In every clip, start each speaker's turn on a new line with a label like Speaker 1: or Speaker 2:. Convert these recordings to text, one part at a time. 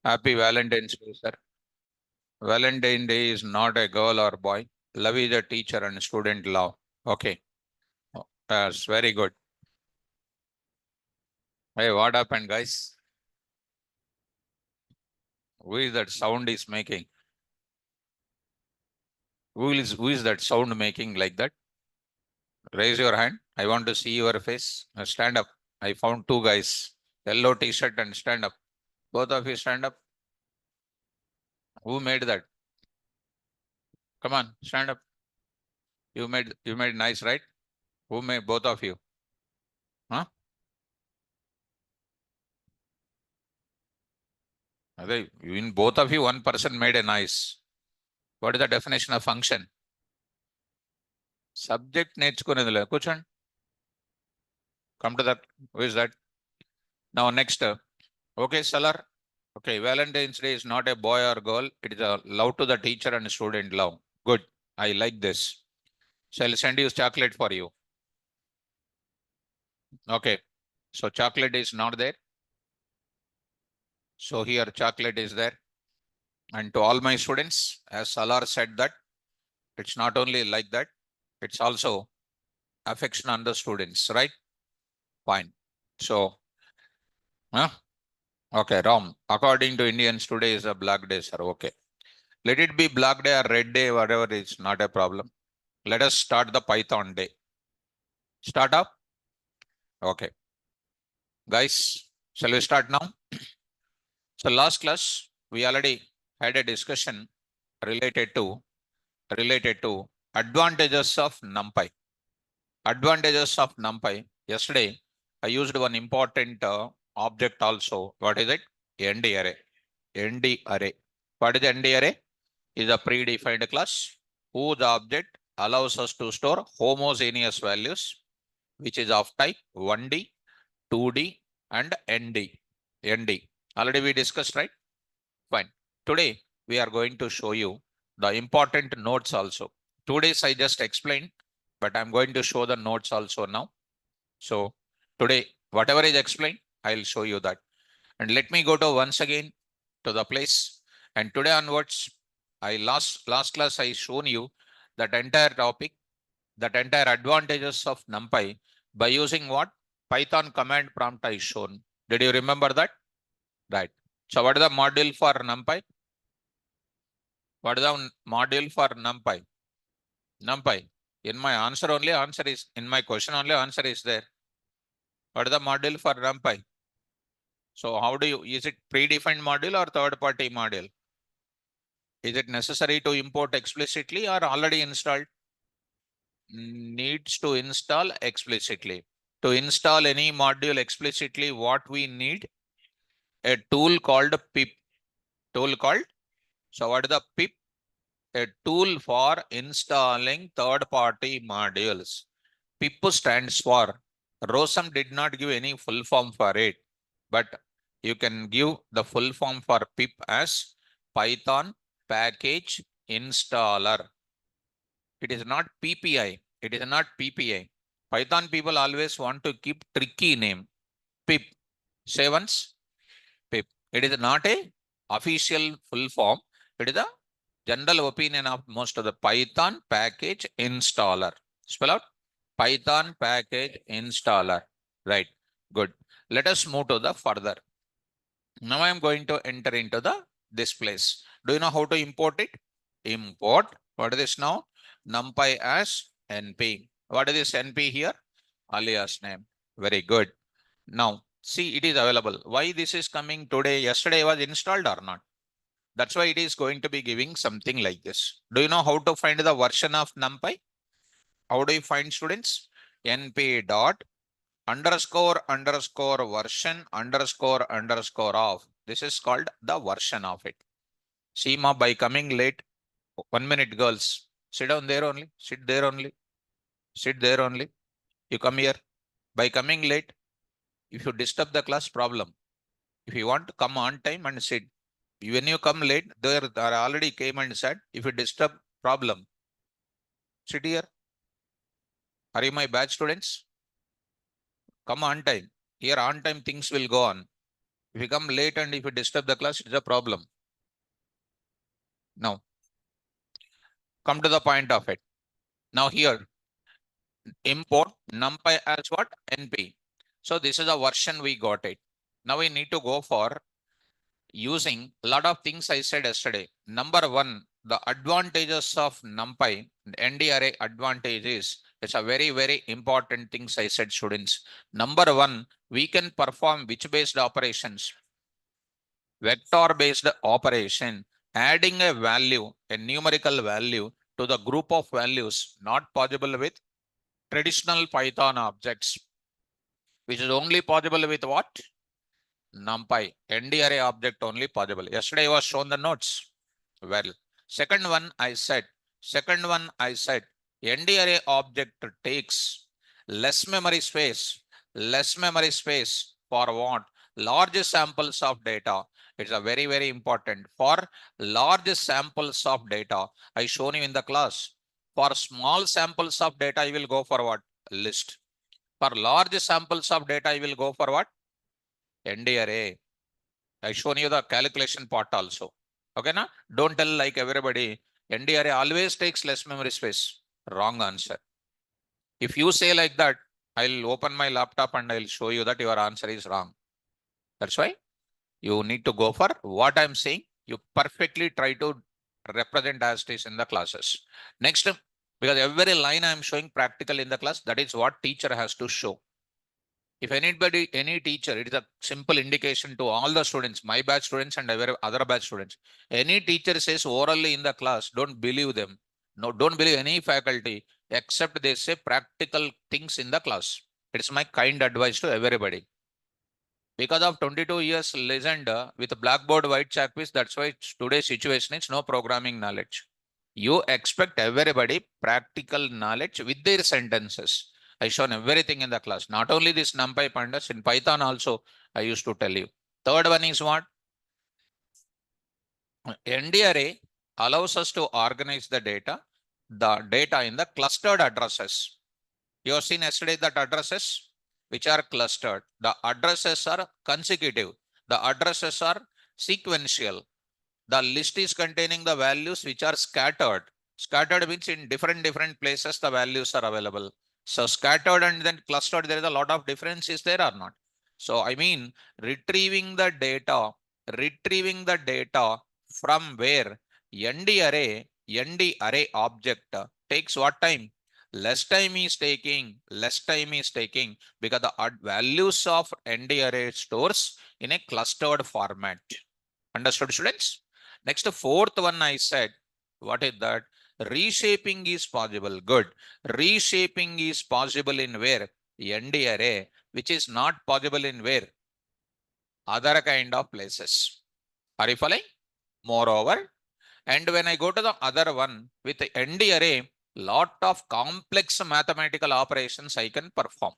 Speaker 1: Happy Valentine's Day, sir. Valentine Day is not a girl or boy. Love is a teacher and student love. Okay. That's very good. Hey, what happened, guys? Who is that sound is making? Who is that sound making like that? Raise your hand. I want to see your face. Stand up. I found two guys. Yellow t-shirt and stand up. Both of you stand up. Who made that? Come on, stand up. You made nice, right? Who made both of you? Huh? In both of you, one person made a nice. What is the definition of function? Subject నేర్చుకునేదిలే కూర్చోండి. Come to that. Who is that? Now next. Okay, Salar. Okay, Valentine's Day is not a boy or girl. It is a love to the teacher and student love. Good. I like this. So I'll send you chocolate for you. Okay. So chocolate is not there. So here chocolate is there. And to all my students, as Salar said that, it's not only like that, it's also affection on the students, right? Fine. So, okay, Ram. According to Indians, today is a black day, sir. Okay. Let it be black day or red day, whatever, it's not a problem. Let us start the Python day. Start up. Okay. Guys, shall we start now? So last class, we already had a discussion related to advantages of NumPy. Advantages of NumPy. Yesterday, I used one important object also. What is it? ND array. ND array. What is ND array? Is a predefined class whose object allows us to store homogeneous values, which is of type 1D, 2D, and ND. ND. Already we discussed, right? Fine. Today, we are going to show you the important notes also. 2 days I just explained, but I'm going to show the notes also now. So today, whatever is explained, I'll show you that. And let me go to once again to the place. And today onwards, last class I shown you that entire topic, that entire advantages of NumPy by using what? Python command prompt I shown. Did you remember that? Right. So what is the module for NumPy? What is the module for NumPy? NumPy. In my answer only, answer is in my question only, answer is there. What is the module for NumPy? So how do you, is it predefined module or third party module? Is it necessary to import explicitly or already installed? Needs to install explicitly. To install any module explicitly, what we need? A tool called pip. Tool called? So what is the pip? A tool for installing third party modules. PIP stands for, Rosam did not give any full form for it, but you can give the full form for PIP as Python Package Installer. It is not PPI. It is not PPI. Python people always want to keep tricky name. PIP. Say once. PIP. It is not a official full form. It is a general opinion of most of the Python Package Installer. Spell out. Python package installer. Right. Good. Let us move to the further. Now I am going to enter into this place. Do you know how to import it? Import. What is this now? NumPy as NP. What is this NP here? Alias name. Very good. Now see, it is available. Why this is coming today? Yesterday was installed or not? That's why it is going to be giving something like this. Do you know how to find the version of NumPy? How do you find, students? NP dot underscore underscore version underscore underscore of. This is called the version of it. Seema, by coming late, 1 minute, girls. Sit down there only. Sit there only. Sit there only. You come here. By coming late, if you disturb the class, problem. If you want to come on time and sit. When you come late, they already came and said, if you disturb, problem. Sit here. Are you my batch students? Come on time. Here on time things will go on. If you come late and if you disturb the class, it's a problem. Now, come to the point of it. Now here, import NumPy as what? NP. So this is a version we got it. Now we need to go for using a lot of things I said yesterday. Number one, the advantages of NumPy, ND array advantage is, it's a very, very important things I said, students. Number one, we can perform which based operations? Vector based operation, adding a value, a numerical value to the group of values, not possible with traditional Python objects, which is only possible with what? NumPy, ND array object only possible. Yesterday I was shown the notes. Well, second one I said, ND array object takes less memory space for what? Large samples of data. It's a very, very important for large samples of data. I shown you in the class. For small samples of data, I will go for what? List. For large samples of data, I will go for what? ND array. I shown you the calculation part also. Okay, na? Don't tell like everybody. ND array always takes less memory space. Wrong answer. If you say like that, I'll open my laptop and I'll show you that your answer is wrong. That's why you need to go for what I'm saying. You perfectly try to represent as it is in the classes. Next, because every line I'm showing practical in the class, that is what teacher has to show. If anybody, any teacher, it is a simple indication to all the students, my batch students and other batch students. Any teacher says orally in the class, don't believe them. No, don't believe any faculty except they say practical things in the class. It's my kind advice to everybody. Because of 22 years listened with blackboard white chalk piece, that's why today's situation is no programming knowledge. You expect everybody practical knowledge with their sentences. I shown everything in the class. Not only this NumPy pandas, in Python also I used to tell you. Third one is what? ND array allows us to organize the data in the clustered addresses. You have seen yesterday that addresses which are clustered. The addresses are consecutive. The addresses are sequential. The list is containing the values which are scattered. Scattered means in different places the values are available. So scattered and then clustered, there is a lot of difference, is there or not? So I mean retrieving the data from where? ND array object takes what time? Less time is taking because the values of ND array stores in a clustered format. Understood, students? Next, fourth one I said, what is that? Reshaping is possible. Good. Reshaping is possible in where? ND array, which is not possible in where? Other kind of places. Are you following? Moreover, and when I go to the other one with the ND array, lot of complex mathematical operations I can perform.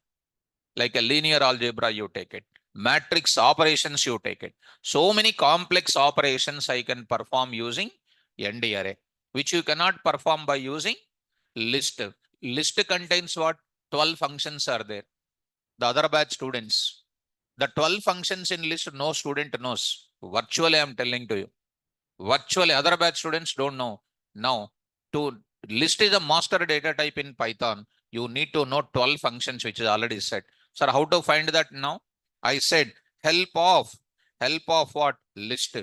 Speaker 1: Like a linear algebra, you take it. Matrix operations, you take it. So many complex operations I can perform using ND array, which you cannot perform by using list. List contains what? 12 functions are there. The other batch students. The 12 functions in list, no student knows. Virtually, I'm telling to you. Virtually, other batch students don't know. Now, to list is a master data type in Python. You need to know 12 functions, which is already set. Sir, how to find that now? I said help of what? List.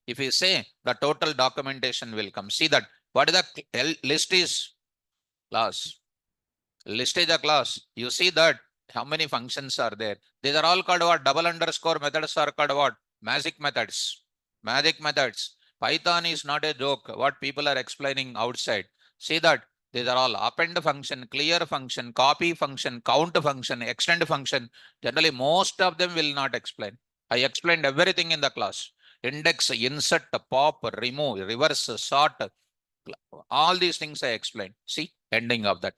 Speaker 1: If you say the total documentation will come. See that what is the list is class. List is a class. You see that how many functions are there. These are all called what? Double underscore methods are called what? Magic methods. Magic methods. Python is not a joke. What people are explaining outside. See that these are all append function, clear function, copy function, count function, extend function. Generally, most of them will not explain. I explained everything in the class. Index, insert, pop, remove, reverse, sort. All these things I explained. See, ending of that.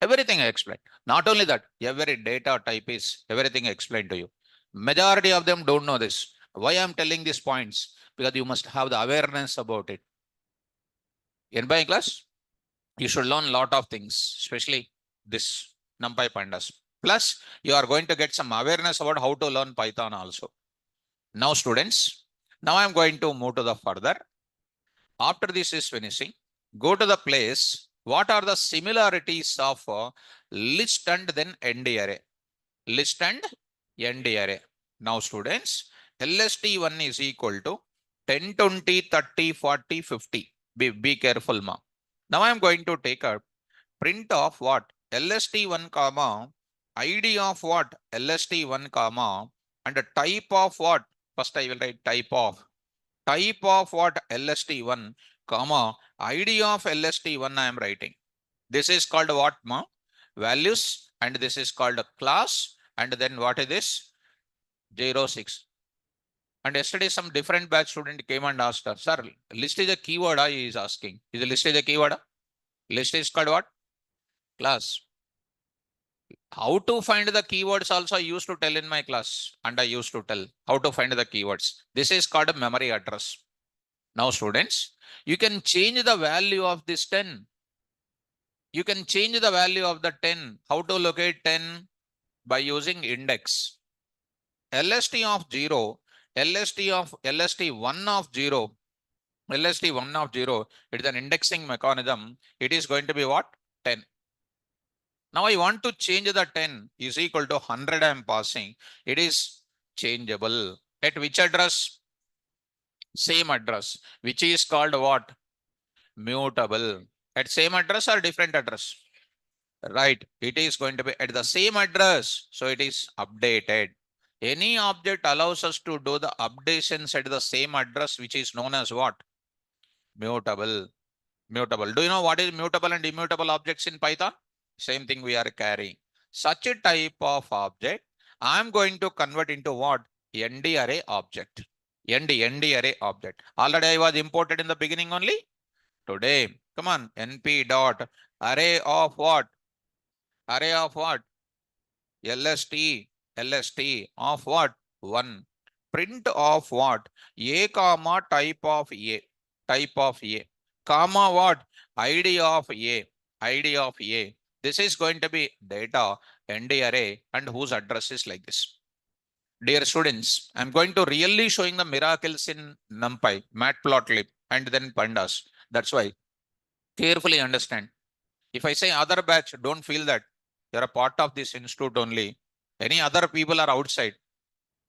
Speaker 1: Everything I explained. Not only that, every data type is everything I explained to you. Majority of them don't know this. Why I'm telling these points? Because you must have the awareness about it. In my class, you should learn a lot of things, especially this NumPy pandas. Plus, you are going to get some awareness about how to learn Python also. Now students, now I'm going to move to the further. After this is finishing, go to the place. What are the similarities of list and then end array? List and end array. Now students, LST1 is equal to 10, 20, 30, 40, 50. Be careful, ma. Now I'm going to take a print of what? LST1 comma, ID of what? LST1 comma, and a type of what? First I will write type of what? LST1 comma, ID of LST1 I am writing. This is called what, ma? Values, and this is called a class, and then what is this? 06. And yesterday some different batch student came and asked her, sir, list is a keyword, he is asking. Is the list is a keyword? List is called what? Class. How to find the keywords also I used to tell in my class, and I used to tell how to find the keywords. This is called a memory address. Now students, you can change the value of this 10. You can change the value of the 10. How to locate 10? By using index. LST of 0, LST1 of 0, LST1 of 0, it is an indexing mechanism. It is going to be what? 10. Now I want to change the 10 is equal to 100 I am passing. It is changeable. At which address? Same address, which is called what? Mutable. At same address or different address? Right. It is going to be at the same address. So it is updated. Any object allows us to do the updations at the same address, which is known as what? Mutable. Mutable. Do you know what is mutable and immutable objects in Python? Same thing we are carrying. Such a type of object, I am going to convert into what? ND array object. ND array object. Already I was imported in the beginning only. Today, come on, NP dot array of what? Array of what? LST of what? 1. Print of what? A comma type of A. Type of A. Comma what? ID of A. ID of A. This is going to be data ND array and whose address is like this. Dear students, I'm going to really showing the miracles in NumPy, Matplotlib, and then pandas. That's why carefully understand. If I say other batch, don't feel that you're a part of this institute only. Any other people are outside.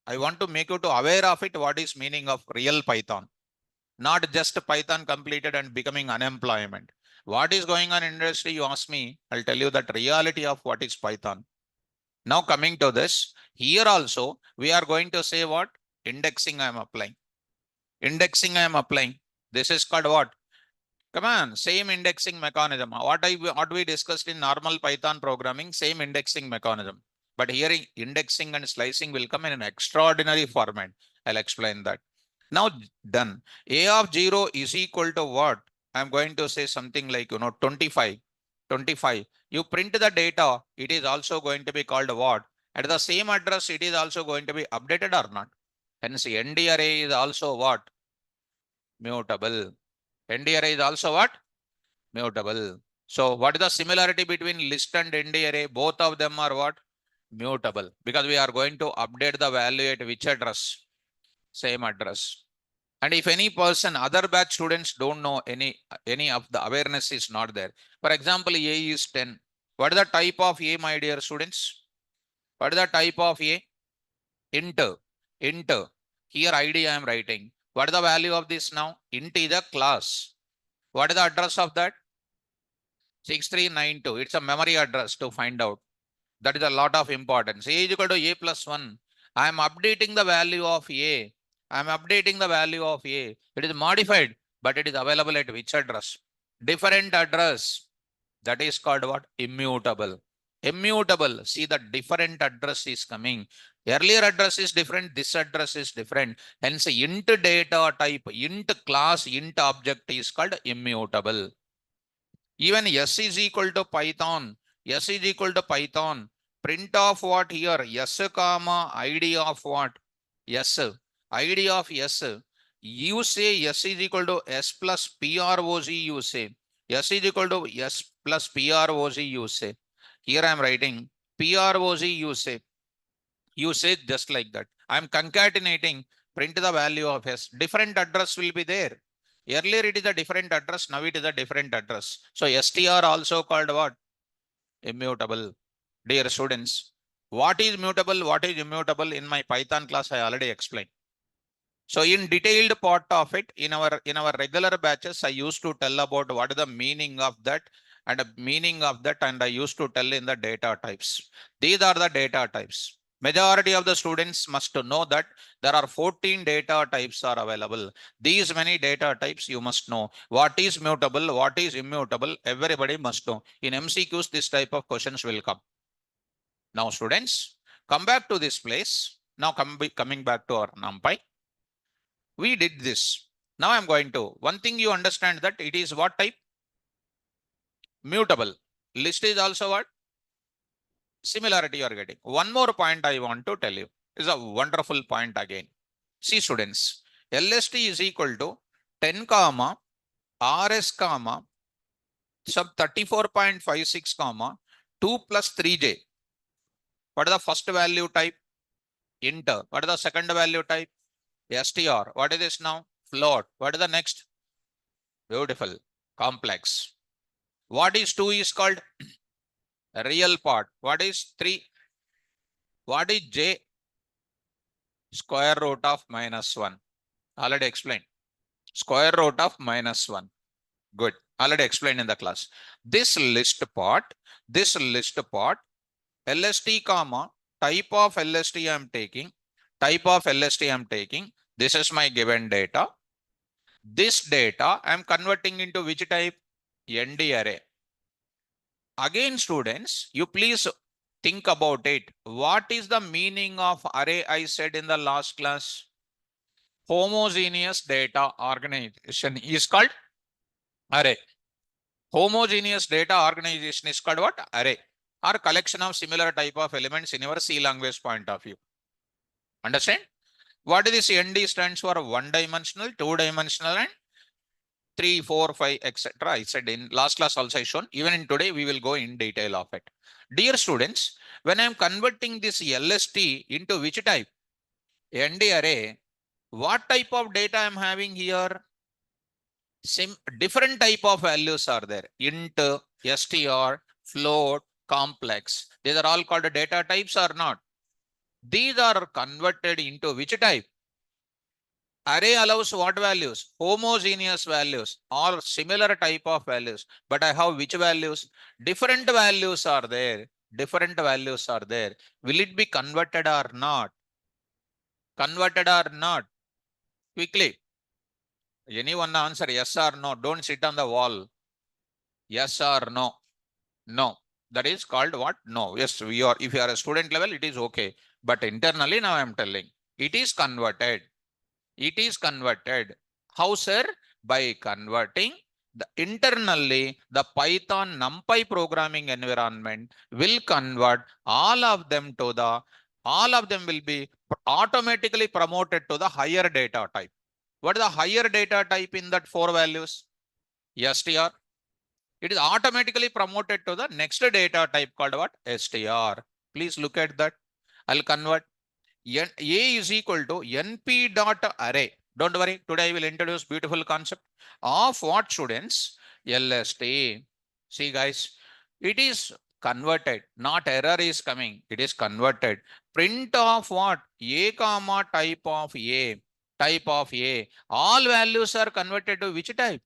Speaker 1: I want to make you to aware of it, what is meaning of real Python. Not just Python completed and becoming unemployment. What is going on in industry, you ask me, I'll tell you that reality of what is Python. Now coming to this, here also, we are going to say what? Indexing I am applying. Indexing I am applying. This is called what? Come on, same indexing mechanism. What we discussed in normal Python programming, same indexing mechanism. But here indexing and slicing will come in an extraordinary format. I'll explain that. Now done. A of 0 is equal to what? I'm going to say something like, 25. 25. You print the data, it is also going to be called what? At the same address, it is also going to be updated or not. Hence, ND array is also what? Mutable. ND array is also what? Mutable. So what is the similarity between list and ND array? Both of them are what? Mutable. Because we are going to update the value at which address? Same address. And if any person, other batch students don't know any of the awareness is not there. For example, A is 10. What is the type of A, my dear students? What is the type of A? Int. Int. Here ID I am writing. What is the value of this now? Int is a class. What is the address of that? 6392. It's a memory address to find out. That is a lot of importance. A is equal to A plus 1. I am updating the value of A. I am updating the value of A. It is modified, but it is available at which address? Different address. That is called what? Immutable. Immutable. See, the different address is coming. Earlier address is different. This address is different. Hence, int data type, int class, int object is called immutable. Even S is equal to Python. S is equal to Python. Print of what here? S comma ID of what? S. ID of S. You say S is equal to S plus PROC, you say. S is equal to S plus PROC, you say. Here I am writing PROC, you say. You say just like that. I am concatenating print the value of S. Different address will be there. Earlier it is a different address, now it is a different address. So str also called what? Immutable. Dear students, what is mutable, what is immutable in my Python class I already explained. So in detailed part of it, in our regular batches, I used to tell about what is the meaning of that and I used to tell in the data types. These are the data types. Majority of the students must know that there are 14 data types are available. These many data types you must know. What is mutable, what is immutable, everybody must know. In MCQs, this type of questions will come. Now students, come back to this place. Now coming back to our NumPy. We did this. Now I'm going to, one thing you understand that it is what type? Mutable. List is also what? Similarity you are getting. One more point I want to tell you. Is a wonderful point again. See students, LST is equal to 10 comma RS comma sub 34.56 comma 2 plus 3J. What is the first value type? Int. What is the second value type? STR. What is this now? Float. What is the next? Beautiful. Complex. What is 2 is called? Real part. What is 3? What is J? Square root of minus 1. Already explained. Square root of minus 1. Good. Already explained in the class. This list part, LST comma, type of LST I am taking, This is my given data. This data I am converting into which type? ND array. Again, students, you please think about it. What is the meaning of array I said in the last class? Homogeneous data organization is called array. Homogeneous data organization is called what? Array. Or collection of similar type of elements in your C language point of view. Understand? What is this ND stands for? One dimensional, two dimensional, and 3, 4, 5, etc. I said in last class also I shown. Even in today, we will go in detail of it. Dear students, when I am converting this LST into which type? ND array, what type of data I am having here? Different type of values are there. Int, str, float, complex. These are all called data types or not? These are converted into which type? Array allows what values? Homogeneous values or similar type of values. But I have which values? Different values are there. Different values are there. Will it be converted or not? Converted or not? Quickly. Anyone answer yes or no? Don't sit on the wall. Yes or no? No. That is called what? No. Yes, we are. If you are a student level, it is okay. But internally, now I am telling. It is converted. It is converted. How, sir? By converting internally, the Python NumPy programming environment will convert all of them will be automatically promoted to the higher data type. What is the higher data type in that 4 values? STR. It is automatically promoted to the next data type called what? STR. Please look at that. I'll convert. A is equal to np.array. Don't worry, today I will introduce beautiful concept of what, students? LST. See guys, it is converted, not error is coming. It is converted. Print of what? A comma type of A. Type of A. All values are converted to which type?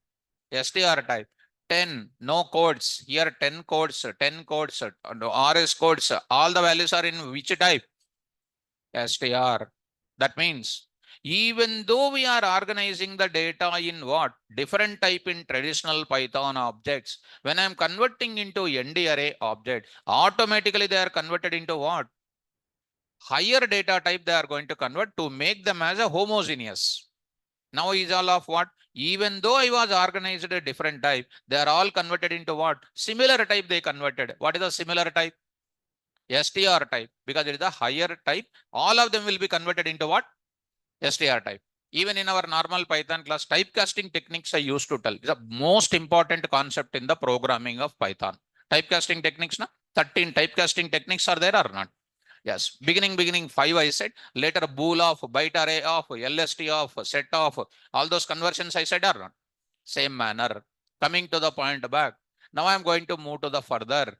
Speaker 1: STR type. 10, no codes. Here 10 codes, RS codes. All the values are in which type? STR. That means even though we are organizing the data in what? Different type in traditional Python objects, when I am converting into ND array object, automatically they are converted into what? Higher data type they are going to convert to make them as a homogeneous. Now is all of what? Even though I was organized a different type, they are all converted into what? Similar type they converted. What is the similar type? STR type, because it is a higher type. All of them will be converted into what? STR type. Even in our normal Python class, typecasting techniques I used to tell. It's the most important concept in the programming of Python. Typecasting techniques, na? 13 typecasting techniques are there or not? Yes, beginning 5 I said, later bool of, byte array of, LST of, set of, all those conversions I said are not. Same manner. Coming to the point back. Now I am going to move to the further.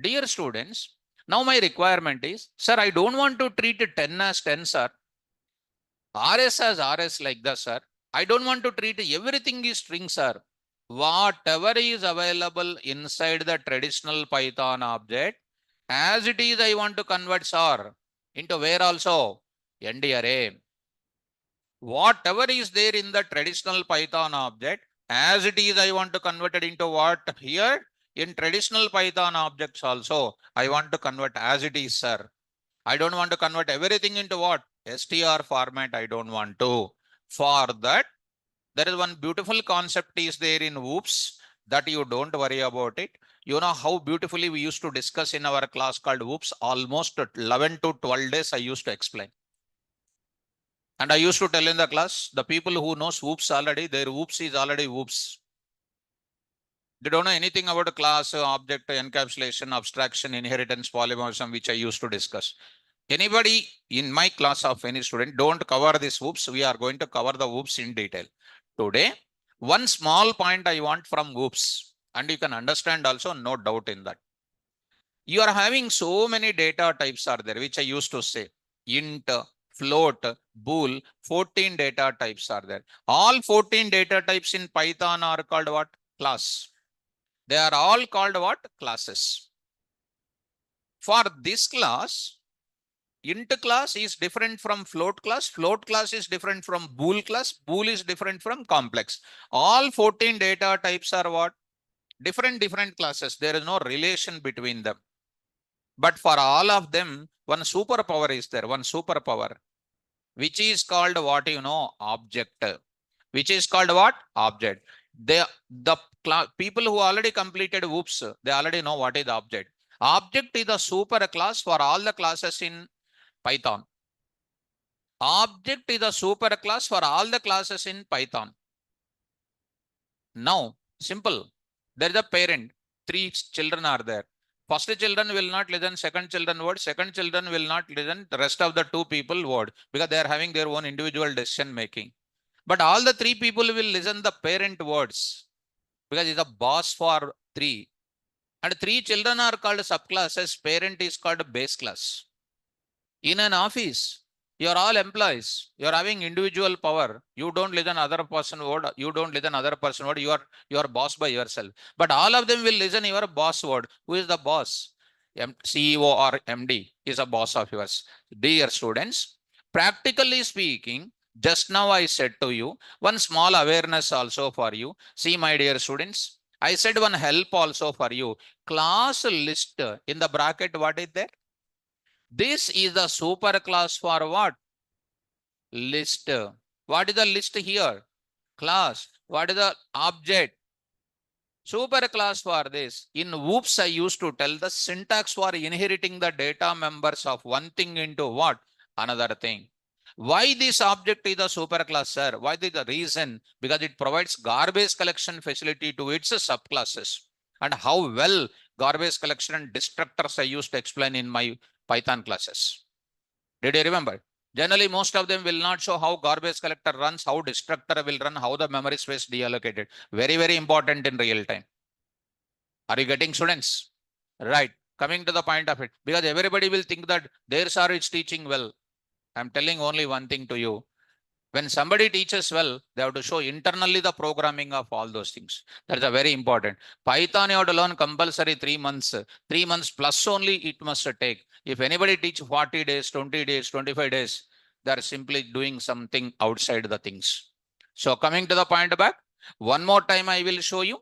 Speaker 1: Dear students, now my requirement is, sir, I don't want to treat 10 as 10, sir. RS as RS like this, sir. I don't want to treat everything is string, sir. Whatever is available inside the traditional Python object, as it is, I want to convert, sir, into where also? ND array. Whatever is there in the traditional Python object, as it is, I want to convert it into what here? In traditional Python objects also, I want to convert as it is, sir. I don't want to convert everything into what? STR format, I don't want to. For that, there is one beautiful concept is there in Whoops that you don't worry about it. You know how beautifully we used to discuss in our class called Whoops. Almost 11 to 12 days I used to explain. And I used to tell in the class, the people who knows Whoops already, their Whoops is already Whoops. They don't know anything about class, object, encapsulation, abstraction, inheritance, polymorphism, which I used to discuss. Anybody in my class of any student, don't cover this Whoops. We are going to cover the Whoops in detail. Today, one small point I want from Whoops, and you can understand also, no doubt in that. You are having so many data types are there, which I used to say. Int, float, bool, 14 data types are there. All 14 data types in Python are called what? Class. They are all called what? Classes. For this class, int class is different from float class is different from bool is different from complex. All 14 data types are what? Different classes. There is no relation between them. But for all of them, one superpower is there, one superpower, which is called what, object. Which is called what? Object. The people who already completed Whoops, they already know what is the object. Object is the super class for all the classes in Python. Object is a super class for all the classes in Python. Now, simple. There is a parent. 3 children are there. First children will not listen second children word. Second children will not listen the rest of the 2 people word because they are having their own individual decision making. But all the 3 people will listen the parent words because it's a boss for 3. And 3 children are called subclasses. Parent is called base class. In an office, you're all employees. You're having individual power. You don't listen other person word. You don't listen other person word. You are boss by yourself. But all of them will listen your boss word. Who is the boss? CEO or MD is a boss of yours. Dear students, practically speaking, just now I said to you, one small awareness also for you. See, my dear students, I said one help also for you. Class list in the bracket, what is there? This is the super class for what? List. What is the list here? Class. What is the object? Super class for this. In Whoops, I used to tell the syntax for inheriting the data members of one thing into what? Another thing. Why this object is a super class, sir? Why is the reason? Because it provides garbage collection facility to its subclasses. And how well garbage collection and destructors I used to explain in my Python classes. Did you remember? Generally, most of them will not show how garbage collector runs, how destructor will run, how the memory space deallocated. Very important in real time. Are you getting, students? Right. Coming to the point of it, because everybody will think that their sir is teaching well. I'm telling only one thing to you. When somebody teaches well, they have to show internally the programming of all those things. That's a very important. Python you have to learn compulsory 3 months. 3 months plus only it must take. If anybody teach 40 days, 20 days, 25 days, they are simply doing something outside the things. So coming to the point back, one more time I will show you.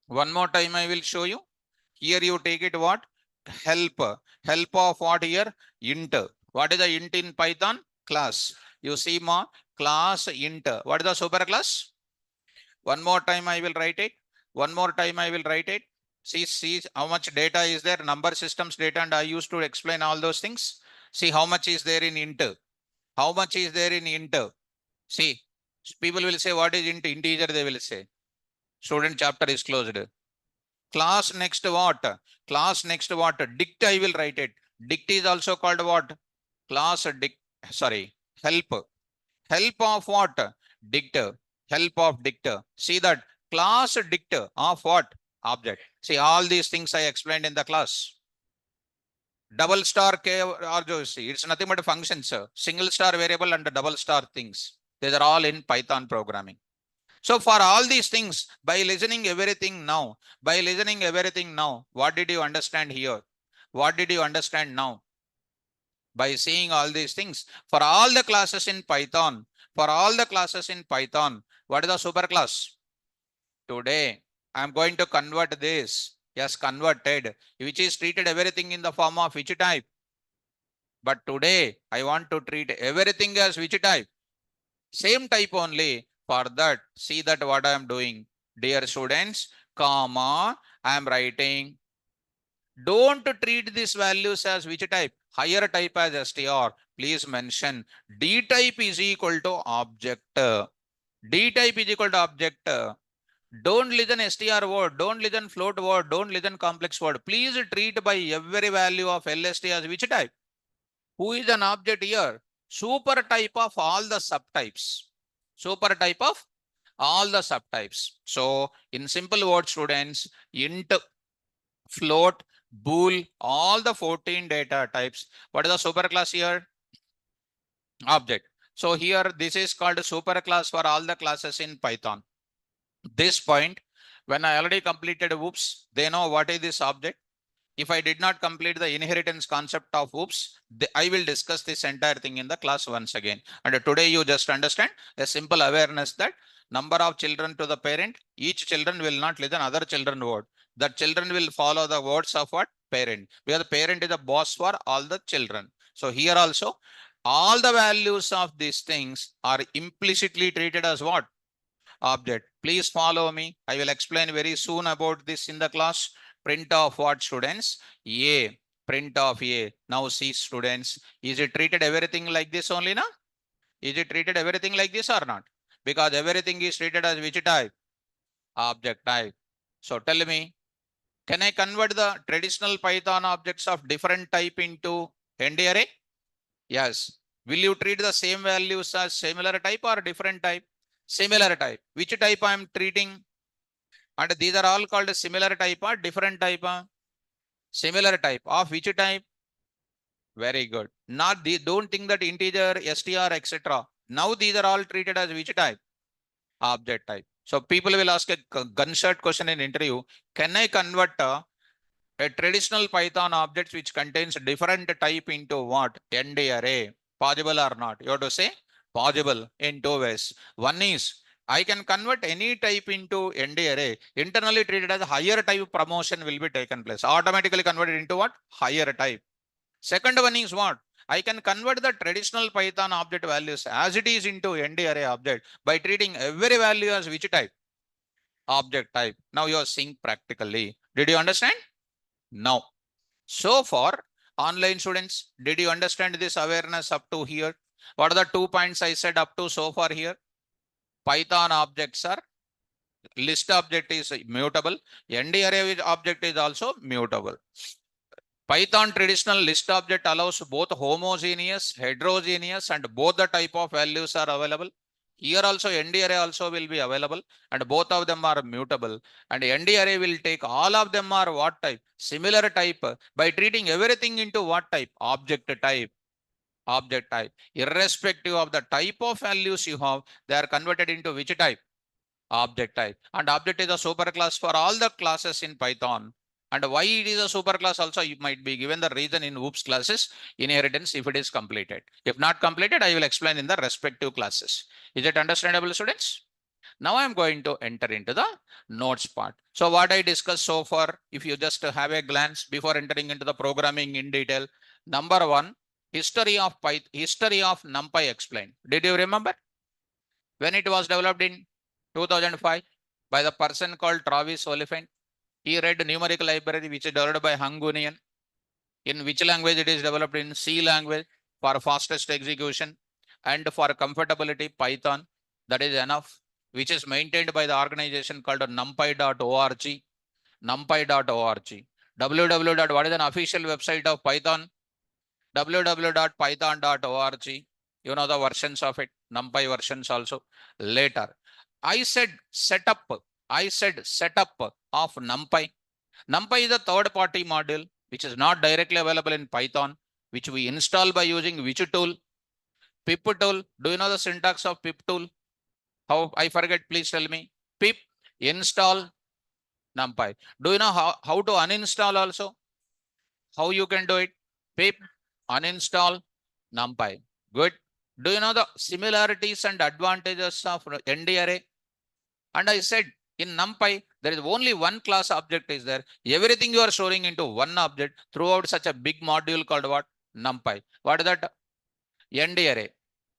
Speaker 1: One more time I will show you. Here you take it what? Help. Help of what here? Int. What is the int in Python? Class. You see more? Class int. What is the super class? One more time I will write it. One more time I will write it. See how much data is there, number systems data, and I used to explain all those things. See how much is there in int. How much is there in int? See, people will say, what is int? Integer, they will say. Student chapter is closed. Class next what? Class next what? Dict I will write it. Dict is also called what? Class dict, sorry, help. Help of what? Dictor. Help of dictor. See that class dictor of what? Object. See all these things I explained in the class. Double star K or see, it's nothing but functions, sir. Single star variable and double star things. These are all in Python programming. So for all these things, by listening everything now, what did you understand here? What did you understand now? By seeing all these things, for all the classes in Python, what is the superclass? Today, I am going to convert this. Yes, converted, which is treated everything in the form of which type? But today, I want to treat everything as which type? Same type only. For that, see that what I am doing. Dear students, comma, I am writing. Don't treat these values as which type? Higher type as str. Please mention D type is equal to object. D type is equal to object. Don't listen str word, don't listen float word, don't listen complex word. Please treat by every value of LST as which type? Who is an object here? Super type of all the subtypes. Super type of all the subtypes. So in simple words, students, int, float, bool, all the 14 data types. What is the superclass here? Object. So here this is called a superclass for all the classes in Python. This point, when I already completed whoops, they know what is this object. If I did not complete the inheritance concept of whoops, I will discuss this entire thing in the class once again. And today you just understand a simple awareness that number of children to the parent, each children will not listen other children word. The children will follow the words of what? Parent. Because the parent is the boss for all the children. So here also, all the values of these things are implicitly treated as what? Object. Please follow me. I will explain very soon about this in the class. Print of what, students? A. Print of A. Now see, students, is it treated everything like this only now? Is it treated everything like this or not? Because everything is treated as which type? Object type. So tell me, can I convert the traditional Python objects of different type into ND array? Yes. Will you treat the same values as similar type or different type? Similar type. Which type I am treating? And these are all called similar type or different type? Similar type. Of which type? Very good. Not the, don't think that integer, str, etc. Now these are all treated as which type? Object type. So people will ask a gunshot question in interview. Can I convert a traditional Python object which contains different type into what? ND array. Possible or not? You have to say possible in two ways. One is I can convert any type into ND array. Internally treated as higher type promotion will be taken place. Automatically converted into what? Higher type. Second one is what? I can convert the traditional Python object values as it is into ND array object by treating every value as which type? Object type. Now you are seeing practically. Did you understand? No. So far, online students, did you understand this awareness up to here? What are the 2 points I said up to so far here? Python objects are, list object is mutable, ND array object is also mutable. Python traditional list object allows both homogeneous, heterogeneous, and both the type of values are available. Here also ND array also will be available, and both of them are mutable. And ND array will take all of them are what type? Similar type by treating everything into what type? Object type. Object type. Irrespective of the type of values you have, they are converted into which type? Object type. And object is a superclass for all the classes in Python. And why it is a superclass also, you might be given the reason in whoops classes inheritance if it is completed. If not completed, I will explain in the respective classes. Is it understandable, students? Now I am going to enter into the notes part. So what I discussed so far, if you just have a glance before entering into the programming in detail. Number one, history of NumPy explained. Did you remember when it was developed in 2005 by the person called Travis Oliphant? He read numeric library which is developed by Hungarian. In which language it is developed? In C language for fastest execution and for comfortability Python. That is enough. Which is maintained by the organization called NumPy.org. NumPy.org. www. What is an official website of Python? www.python.org. You know the versions of it, NumPy versions also. Later, I said setup. I said setup of NumPy. NumPy is a third-party module which is not directly available in Python, which we install by using which tool? Pip tool. Do you know the syntax of pip tool? How I forget, please tell me. Pip install NumPy. Do you know how to uninstall also? How you can do it? Pip uninstall NumPy. Good. Do you know the similarities and advantages of ND array? And I said in NumPy, there is only one class object is there. Everything you are storing into one object throughout such a big module called what? NumPy. What is that? ND array.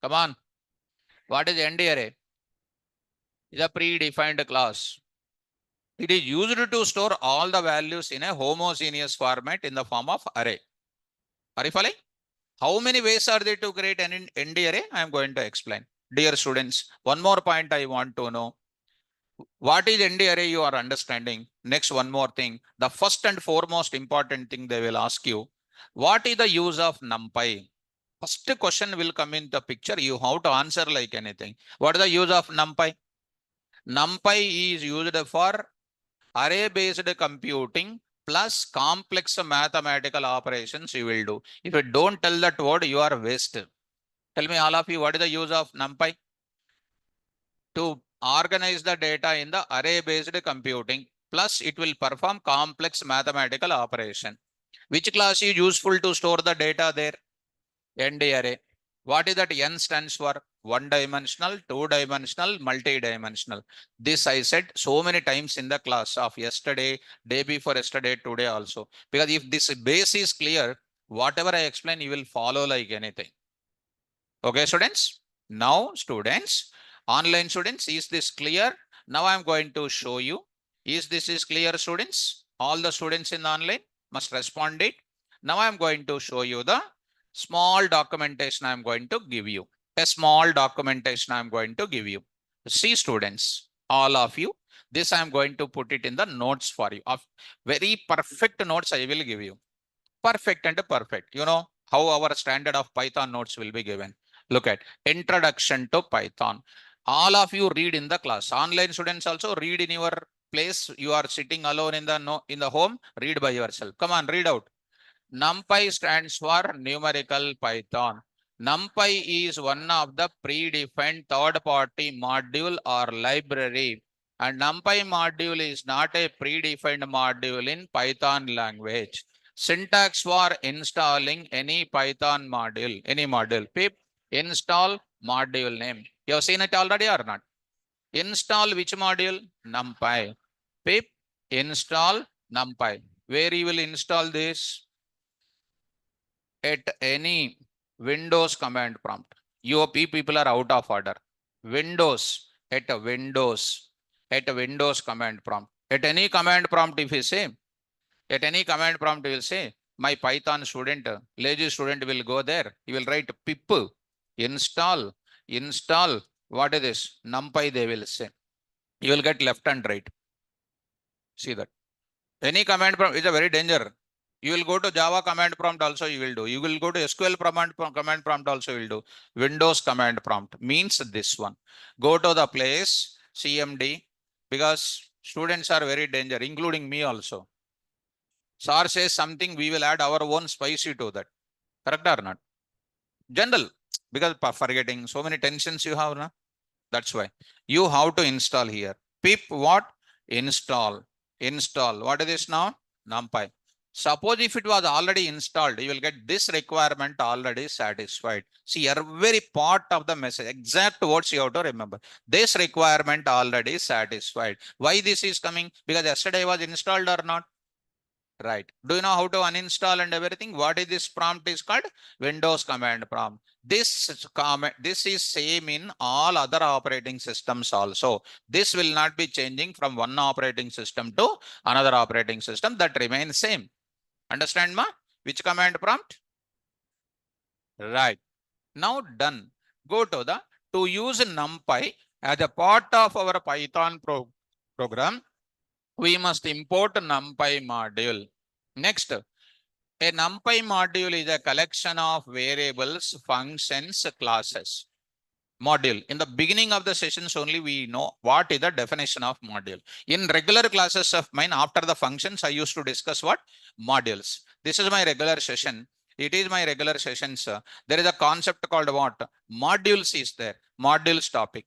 Speaker 1: Come on. What is ND array? It's a predefined class. It is used to store all the values in a homogeneous format in the form of array. Are you following? How many ways are there to create an ND array? I am going to explain. Dear students, one more point I want to know. What is ND array you are understanding? Next, one more thing. The first and foremost important thing they will ask you, what is the use of NumPy? First question will come in the picture. You have to answer like anything. What is the use of NumPy? NumPy is used for array-based computing plus complex mathematical operations you will do. If you don't tell that word, you are wasted. Tell me all of you, what is the use of NumPy? To organize the data in the array-based computing, plus it will perform complex mathematical operation. Which class is useful to store the data there? ND array. What is that? N stands for one-dimensional, two-dimensional, multi-dimensional. This I said so many times in the class of yesterday, day before yesterday, today also. Because if this base is clear, whatever I explain, you will follow like anything. Okay, students? Now, students, online students, is this clear? Now I'm going to show you. Is this is clear, students? All the students in the online must respond it. Now I'm going to show you the small documentation I'm going to give you. A small documentation I'm going to give you. See, students, all of you, this I'm going to put it in the notes for you. Of very perfect notes I will give you. Perfect and perfect. You know how our standard of Python notes will be given. Look at introduction to Python. All of you read in the class. Online students also read in your place. You are sitting alone in the home. Read by yourself. Come on, read out. NumPy stands for numerical Python. NumPy is one of the predefined third-party module or library. And NumPy module is not a predefined module in Python language. Syntax for installing any Python module, any module. Pip install module name. You have seen it already or not? Install which module? NumPy. Pip install NumPy. Where you will install this? At any Windows command prompt. UOP people are out of order. Windows, at a Windows command prompt. At any command prompt, if you say, at any command prompt, you will say, my Python student, lazy student will go there. He will write pip install, what is this? NumPy, they will say. You will get left and right. See that. Any command prompt is a very danger. You will go to Java command prompt also you will do. You will go to SQL command prompt also you will do. Windows command prompt means this one. Go to the place CMD because students are very danger, including me also. Sir says something, we will add our own spicy to that. Correct or not? General, because forgetting so many tensions you have, na? That's why you have to install here. Pip what? Install. What is this now? NumPy. Suppose if it was already installed, you will get this requirement already satisfied. See, every part of the message, exact words you have to remember. This requirement already satisfied. Why this is coming? Because yesterday was installed or not? Right. Do you know how to uninstall and everything? What is this prompt is called? Windows command prompt. This is same in all other operating systems also. This will not be changing from one operating system to another operating system. That remains same. Understand, ma? Which command prompt? Right. Now done. Go to to use NumPy as a part of our Python program, we must import NumPy module. Next, A NumPy module is a collection of variables, functions, classes. Module. In the beginning of the sessions only we know what is the definition of module. In regular classes of mine, after the functions, I used to discuss what? Modules. This is my regular session. It is my regular sessions. There is a concept called what? Modules is there. Modules topic.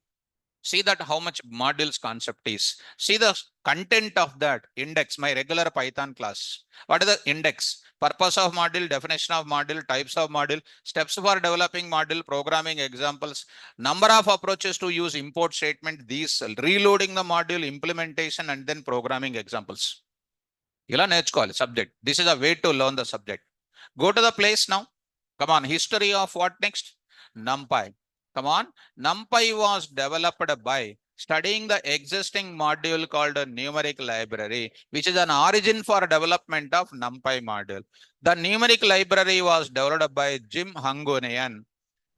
Speaker 1: See that how much modules concept is. See the content of that index, my regular Python class. What is the index? Purpose of module, definition of module, types of module, steps for developing module, programming examples, number of approaches to use import statement, these reloading the module, implementation, and then programming examples. ఇలా నేర్చుకోవాలి subject. This is a way to learn the subject. Go to the place now. Come on, history of what next? NumPy. Come on, NumPy was developed by studying the existing module called a numeric library, which is an origin for development of NumPy module. The numeric library was developed by Jim Hungonian.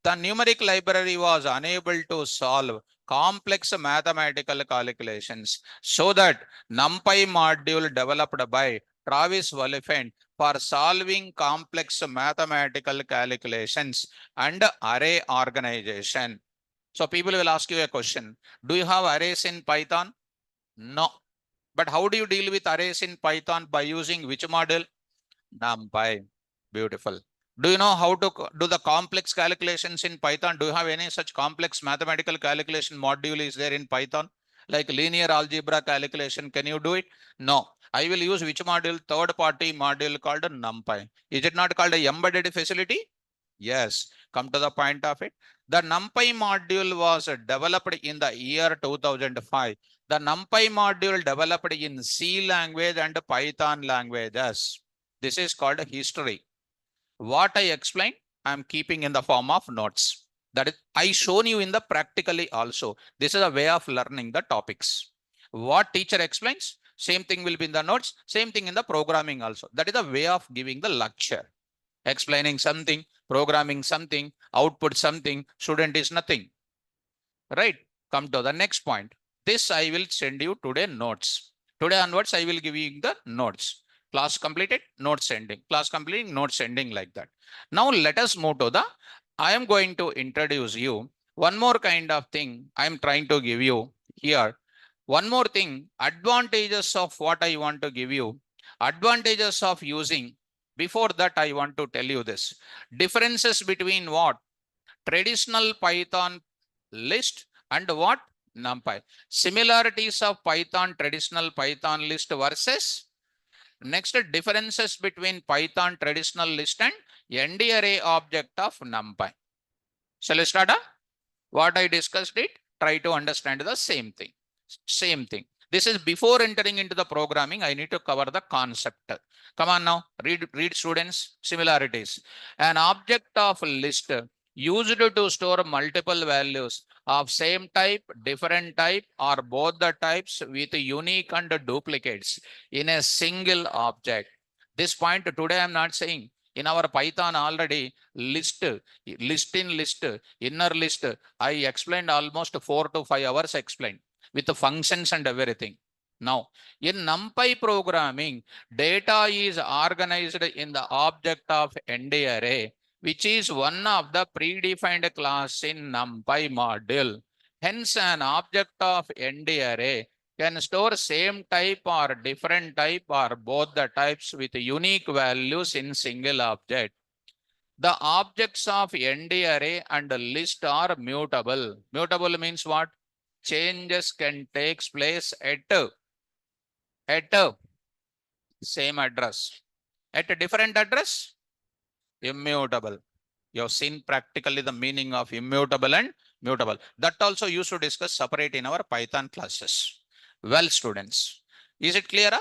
Speaker 1: The numeric library was unable to solve complex mathematical calculations, so that NumPy module developed by Travis Oliphant for solving complex mathematical calculations and array organization. So people will ask you a question. Do you have arrays in Python? No. But how do you deal with arrays in Python? By using which module? NumPy. Beautiful. Do you know how to do the complex calculations in Python? Do you have any such complex mathematical calculation module is there in Python? Like linear algebra calculation, can you do it? No. I will use which module? Third party module called NumPy. Is it not called a embedded facility? Yes. Come to the point of it. The NumPy module was developed in the year 2005. The NumPy module developed in C language and Python languages. This is called history. What I explained, I am keeping in the form of notes. That is, I shown you in the practically also. This is a way of learning the topics. What teacher explains, same thing will be in the notes, same thing in the programming also. That is a way of giving the lecture. Explaining something, programming something, output something, student is nothing. Right? Come to the next point. This I will send you today notes. Today onwards, I will give you the notes. Class completed, note sending. Class completing, note sending, like that. Now let us move to the, I am going to introduce you one more kind of thing I am trying to give you here. One more thing, advantages of what I want to give you. Advantages of using. Before that, I want to tell you this. Differences between what? Traditional Python list and what? NumPy. Similarities of Python, traditional Python list versus next differences between Python traditional list and ND array object of NumPy. Shall we start? What I discussed it, try to understand the same thing. Same thing. This is before entering into the programming, I need to cover the concept. Come on now, read students, similarities. An object of list used to store multiple values of same type, different type, or both the types with unique and duplicates in a single object. This point today I am not saying. In our Python already, list in list, inner list, I explained almost 4 to 5 hours explained with the functions and everything. Now, in NumPy programming, data is organized in the object of ND array, which is one of the predefined class in NumPy module. Hence, an object of ND array can store same type or different type or both the types with unique values in single object. The objects of ND array and list are mutable. Mutable means what? Changes can take place at same address. At a different address, immutable. You have seen practically the meaning of immutable and mutable. That also you should discuss separate in our Python classes. Well, students, is it clear?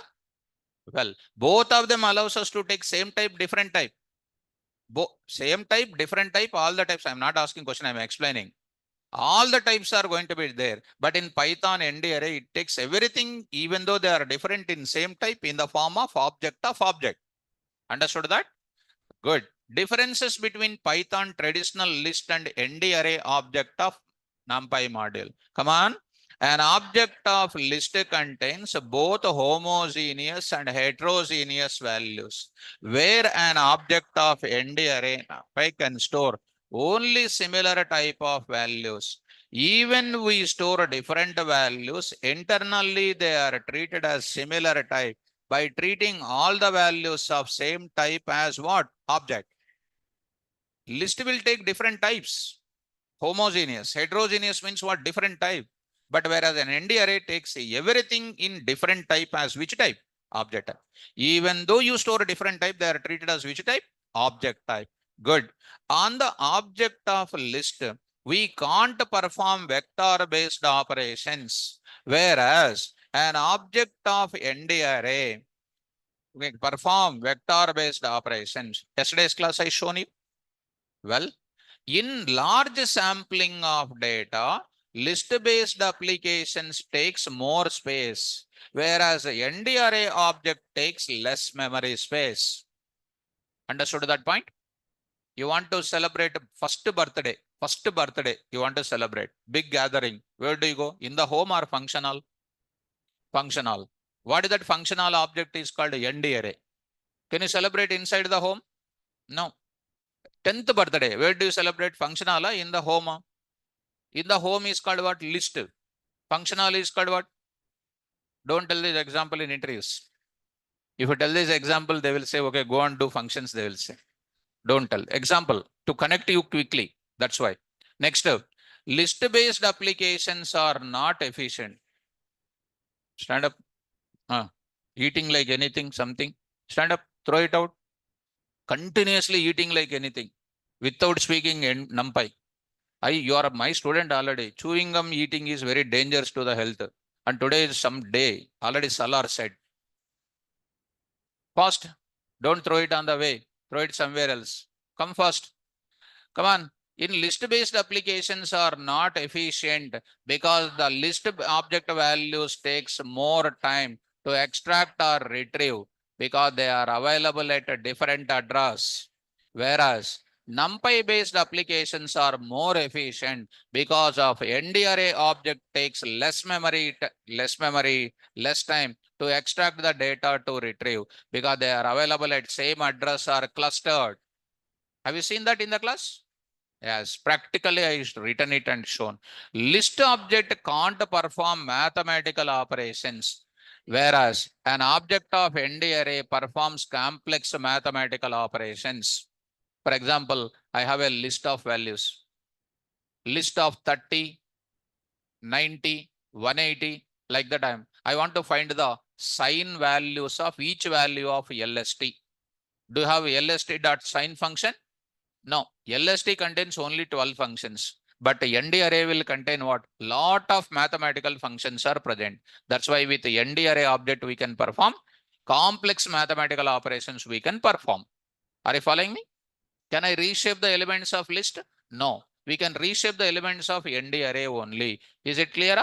Speaker 1: Well, both of them allows us to take same type, different type. Same type, different type, all the types. I'm not asking question, I'm explaining. All the types are going to be there. But in Python ND array, it takes everything, even though they are different in same type, in the form of object of object. Understood that? Good. Differences between Python traditional list and ND array object of NumPy module. Come on. An object of list contains both homogeneous and heterogeneous values, where an object of end array can store only similar type of values. Even we store different values, internally they are treated as similar type by treating all the values of same type as what? Object. List will take different types. Homogeneous. Heterogeneous means what? Different type. But whereas an ND array takes everything in different type as which type? Object type. Even though you store a different type, they are treated as which type? Object type. Good. On the object of list, we can't perform vector based operations. Whereas an object of ND array, we perform vector based operations. Yesterday's class I shown you. Well, in large sampling of data, list-based applications takes more space, whereas ND array object takes less memory space. Understood that point? You want to celebrate first birthday, you want to celebrate. Big gathering. Where do you go? In the home or functional? Functional. What is that functional object is called ND array. Can you celebrate inside the home? No. 10th birthday, where do you celebrate? Functional in the home? In the home is called what? List. Functional is called what? Don't tell this example in interviews. If you tell this example, they will say, okay, go and do functions, they will say. Don't tell. Example, to connect you quickly. That's why. Next, list-based applications are not efficient. Stand up. Eating like anything, something. Stand up, throw it out. Continuously eating like anything without speaking in NumPy. You are my student already. Chewing gum eating is very dangerous to the health. And today is some day. Already Salar said. Fast. Don't throw it on the way. Throw it somewhere else. Come fast. Come on. In list-based applications are not efficient because the list object values takes more time to extract or retrieve because they are available at a different address. Whereas NumPy based applications are more efficient because of ND array object takes less memory, less time to extract the data to retrieve because they are available at same address or clustered. Have you seen that in the class? Yes, practically I written it and shown. List object can't perform mathematical operations, whereas an object of ND array performs complex mathematical operations. For example, I have a list of values. List of 30, 90, 180, like that I want to find the sign values of each value of LST. Do you have LST.sign function? No, LST contains only 12 functions, but ND array will contain what? Lot of mathematical functions are present. That's why with the ND array object, we can perform complex mathematical operations we can perform. Are you following me? Can I reshape the elements of list? No, we can reshape the elements of ND array only. Is it clear?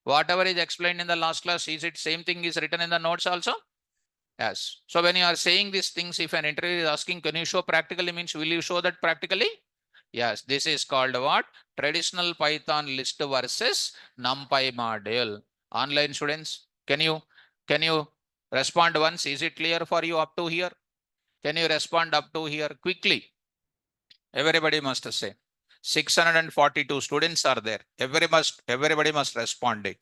Speaker 1: Whatever is explained in the last class, is it same thing is written in the notes also? Yes. So when you are saying these things, if an interviewer is asking, can you show practically, means will you show that practically? Yes, this is called what? Traditional Python list versus NumPy module. Online students, can you respond once? Is it clear for you up to here? Can you respond up to here quickly? Everybody must say. 642 students are there. Everybody must respond it.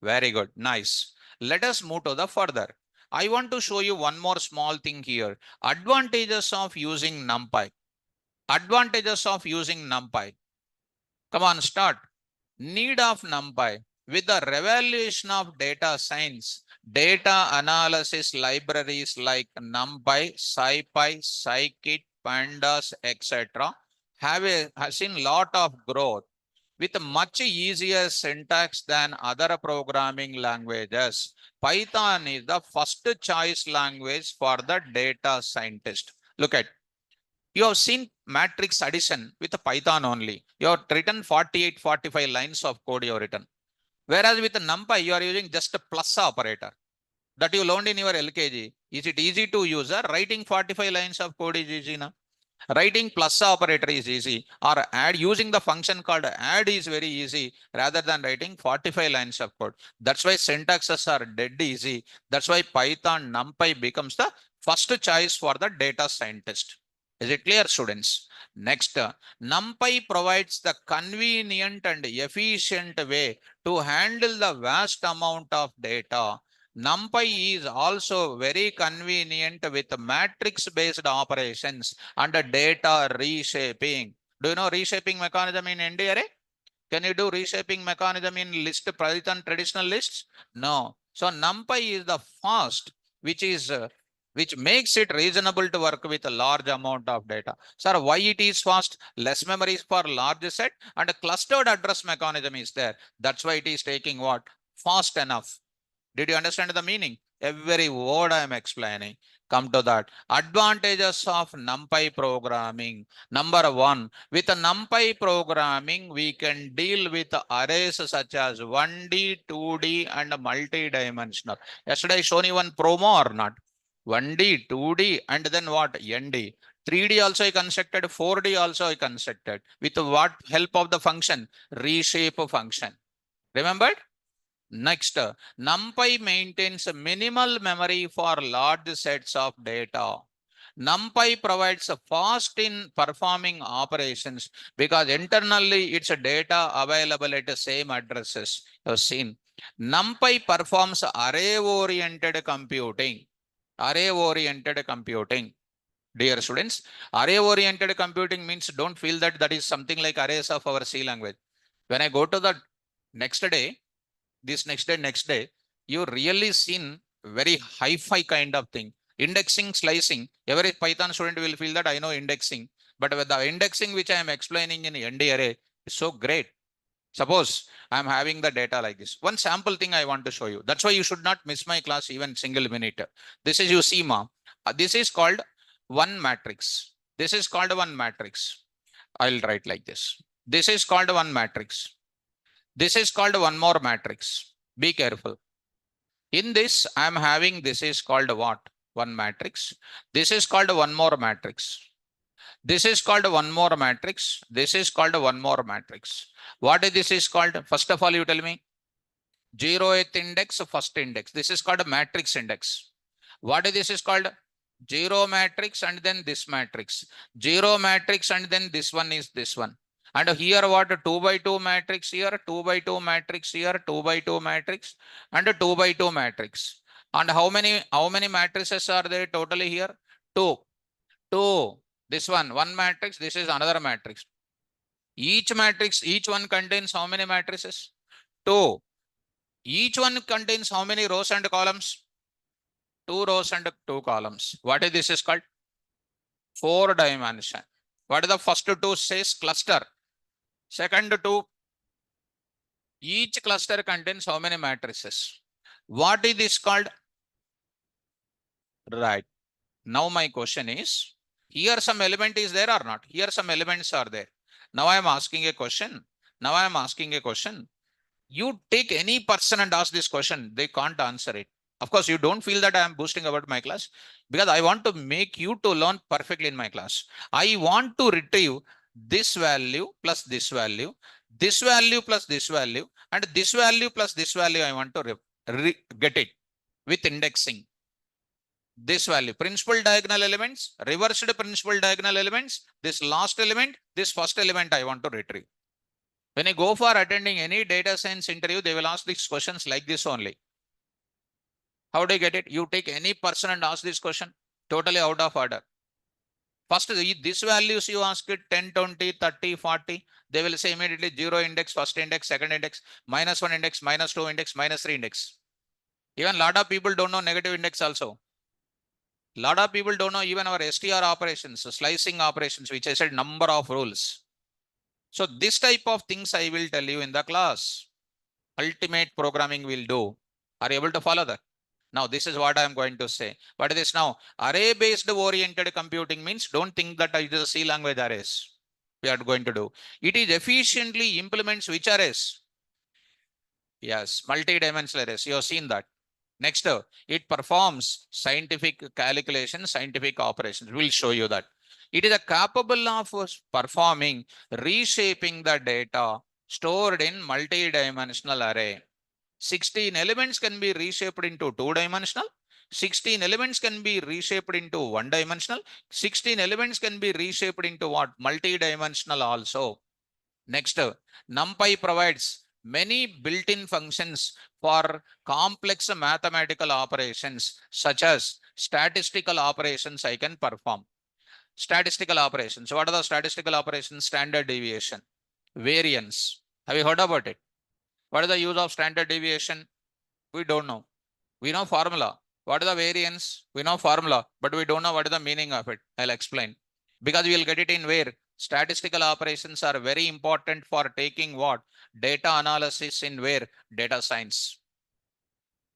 Speaker 1: Very good. Nice. Let us move to the further. I want to show you one more small thing here. Advantages of using NumPy. Advantages of using NumPy. Come on, start. Need of NumPy. With the revolution of data science, data analysis libraries like NumPy, SciPy, Scikit, Pandas, etc. have seen lot of growth with much easier syntax than other programming languages. Python is the first choice language for the data scientist. Look at, you have seen matrix addition with Python only. You have written 48, 45 lines of code you have written. Whereas with NumPy, you are using just a plus operator that you learned in your LKG. Is it easy to use? Writing 45 lines of code is easy now. Writing plus operator is easy, or add using the function called add is very easy rather than writing 45 lines of code. That's why syntaxes are dead easy. That's why Python NumPy becomes the first choice for the data scientist. Is it clear, students? Next, NumPy provides the convenient and efficient way to handle the vast amount of data. NumPy is also very convenient with matrix-based operations and data reshaping. Do you know reshaping mechanism in ND array? Can you do reshaping mechanism in list Python traditional lists? No. So NumPy is the fast, which makes it reasonable to work with a large amount of data. Sir, why it is fast? Less memory for large set and a clustered address mechanism is there. That's why it is taking what? Fast enough. Did you understand the meaning? Every word I am explaining. Come to that. Advantages of NumPy programming. Number one, with NumPy programming, we can deal with arrays such as 1D, 2D, and multi-dimensional. Yesterday I shown you one promo or not? 1D, 2D, and then what? ND. 3D also I constructed, 4D also I constructed. With what help of the function? Reshape function. Remembered? Next, NumPy maintains minimal memory for large sets of data. NumPy provides fast in performing operations because internally its data available at the same addresses. You have seen. NumPy performs array-oriented computing. Array-oriented computing. Dear students, array-oriented computing means don't feel that that is something like arrays of our C language. When I go to the next day, next day, you really seen very hi-fi kind of thing. Indexing, slicing. Every Python student will feel that I know indexing, but with the indexing which I am explaining in ND array is so great. Suppose I am having the data like this. One sample thing I want to show you. That's why you should not miss my class even single minute. This is you see, ma. This is called one matrix. This is called one matrix. I'll write like this. This is called one matrix. This is called one more matrix. Be careful. In this, I am having this is called what? One matrix. This is called one more matrix. This is called one more matrix. This is called one more matrix. What is this is called? First of all, you tell me. 0th index, first index. This is called a matrix index. What is this is called? 0 matrix and then this matrix. 0 matrix and then this one is this one. And here what? 2 by 2 matrix here, 2 by 2 matrix here, 2 by 2 matrix, and 2 by 2 matrix. And how many matrices are there totally here? 2. 2. This one matrix, this is another matrix. Each matrix, each one contains how many matrices? 2. Each one contains how many rows and columns? 2 rows and 2 columns. What is this is called? 4 dimension. What is the first two says? Cluster. Second two, each cluster contains how many matrices? What is this called? Right. Now my question is, here some element is there or not? Here some elements are there. Now I am asking a question. Now I am asking a question. You take any person and ask this question, they can't answer it. Of course, you don't feel that I am boasting about my class because I want to make you to learn perfectly in my class. I want to retrieve this value plus this value, this value plus this value, and this value plus this value. I want to get it with indexing. This value, principal diagonal elements, reversed principal diagonal elements, this last element, this first element I want to retrieve. When you go for attending any data science interview, they will ask these questions like this only. How do you get it? You take any person and ask this question, totally out of order. First, this values you ask it 10, 20, 30, 40. They will say immediately 0 index, first index, second index, -1 index, -2 index, -3 index. Even a lot of people don't know negative index also. A lot of people don't know even our STR operations, slicing operations, which I said number of rules. So this type of things I will tell you in the class. Ultimate programming will do. Are you able to follow that? Now, this is what I am going to say. What is this now? Array-based oriented computing means don't think that it is a C language arrays we are going to do. It is efficiently implements which arrays? Yes, multi-dimensional arrays. You have seen that. Next, it performs scientific calculations, scientific operations. We'll show you that. It is capable of performing reshaping the data stored in multi-dimensional array. 16 elements can be reshaped into two-dimensional. 16 elements can be reshaped into one-dimensional. 16 elements can be reshaped into what? Multi-dimensional also. Next, NumPy provides many built-in functions for complex mathematical operations such as statistical operations I can perform. Statistical operations. What are the statistical operations? Standard deviation, variance. Have you heard about it? What is the use of standard deviation? We don't know. We know formula. What is the variance? We know formula, but we don't know what is the meaning of it. I'll explain. Because we will get it in where statistical operations are very important for taking what? Data analysis in where? Data science.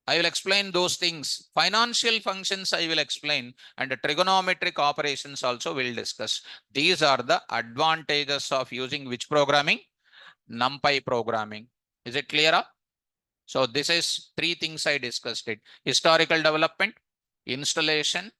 Speaker 1: I will explain those things. Financial functions I will explain, and the trigonometric operations also will discuss. These are the advantages of using which programming? NumPy programming. Is it clear? So this is three things I discussed it. Historical development, installation,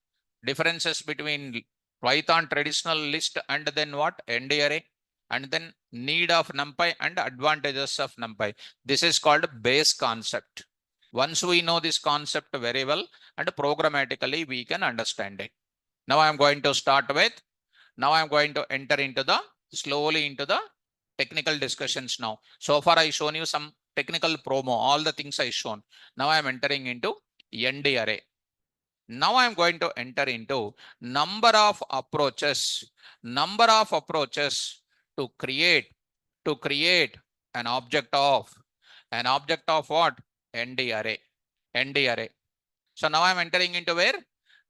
Speaker 1: differences between Python traditional list and then what? ND array, and then need of NumPy and advantages of NumPy. This is called base concept. Once we know this concept very well and programmatically we can understand it. Now I am going to start with, now I am going to enter into the slowly into the technical discussions now. So far I shown you some technical promo, all the things I shown. Now I am entering into ND array. Now I am going to enter into number of approaches to create an object of what? ND array. ND array. So now I'm entering into where?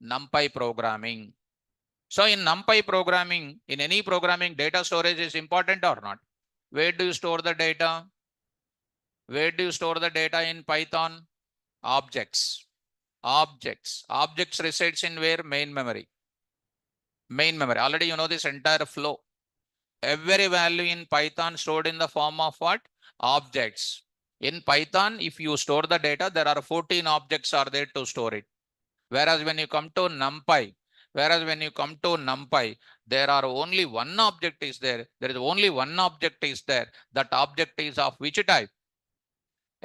Speaker 1: NumPy programming. So in NumPy programming, in any programming, data storage is important or not? Where do you store the data? Where do you store the data in Python? Objects. Objects resides in where? Main memory. Main memory. Already you know this entire flow. Every value in Python stored in the form of what? Objects. In Python, if you store the data, there are 14 objects are there to store it. Whereas when you come to NumPy, there are only one object is there. There is only one object is there. That object is of which type?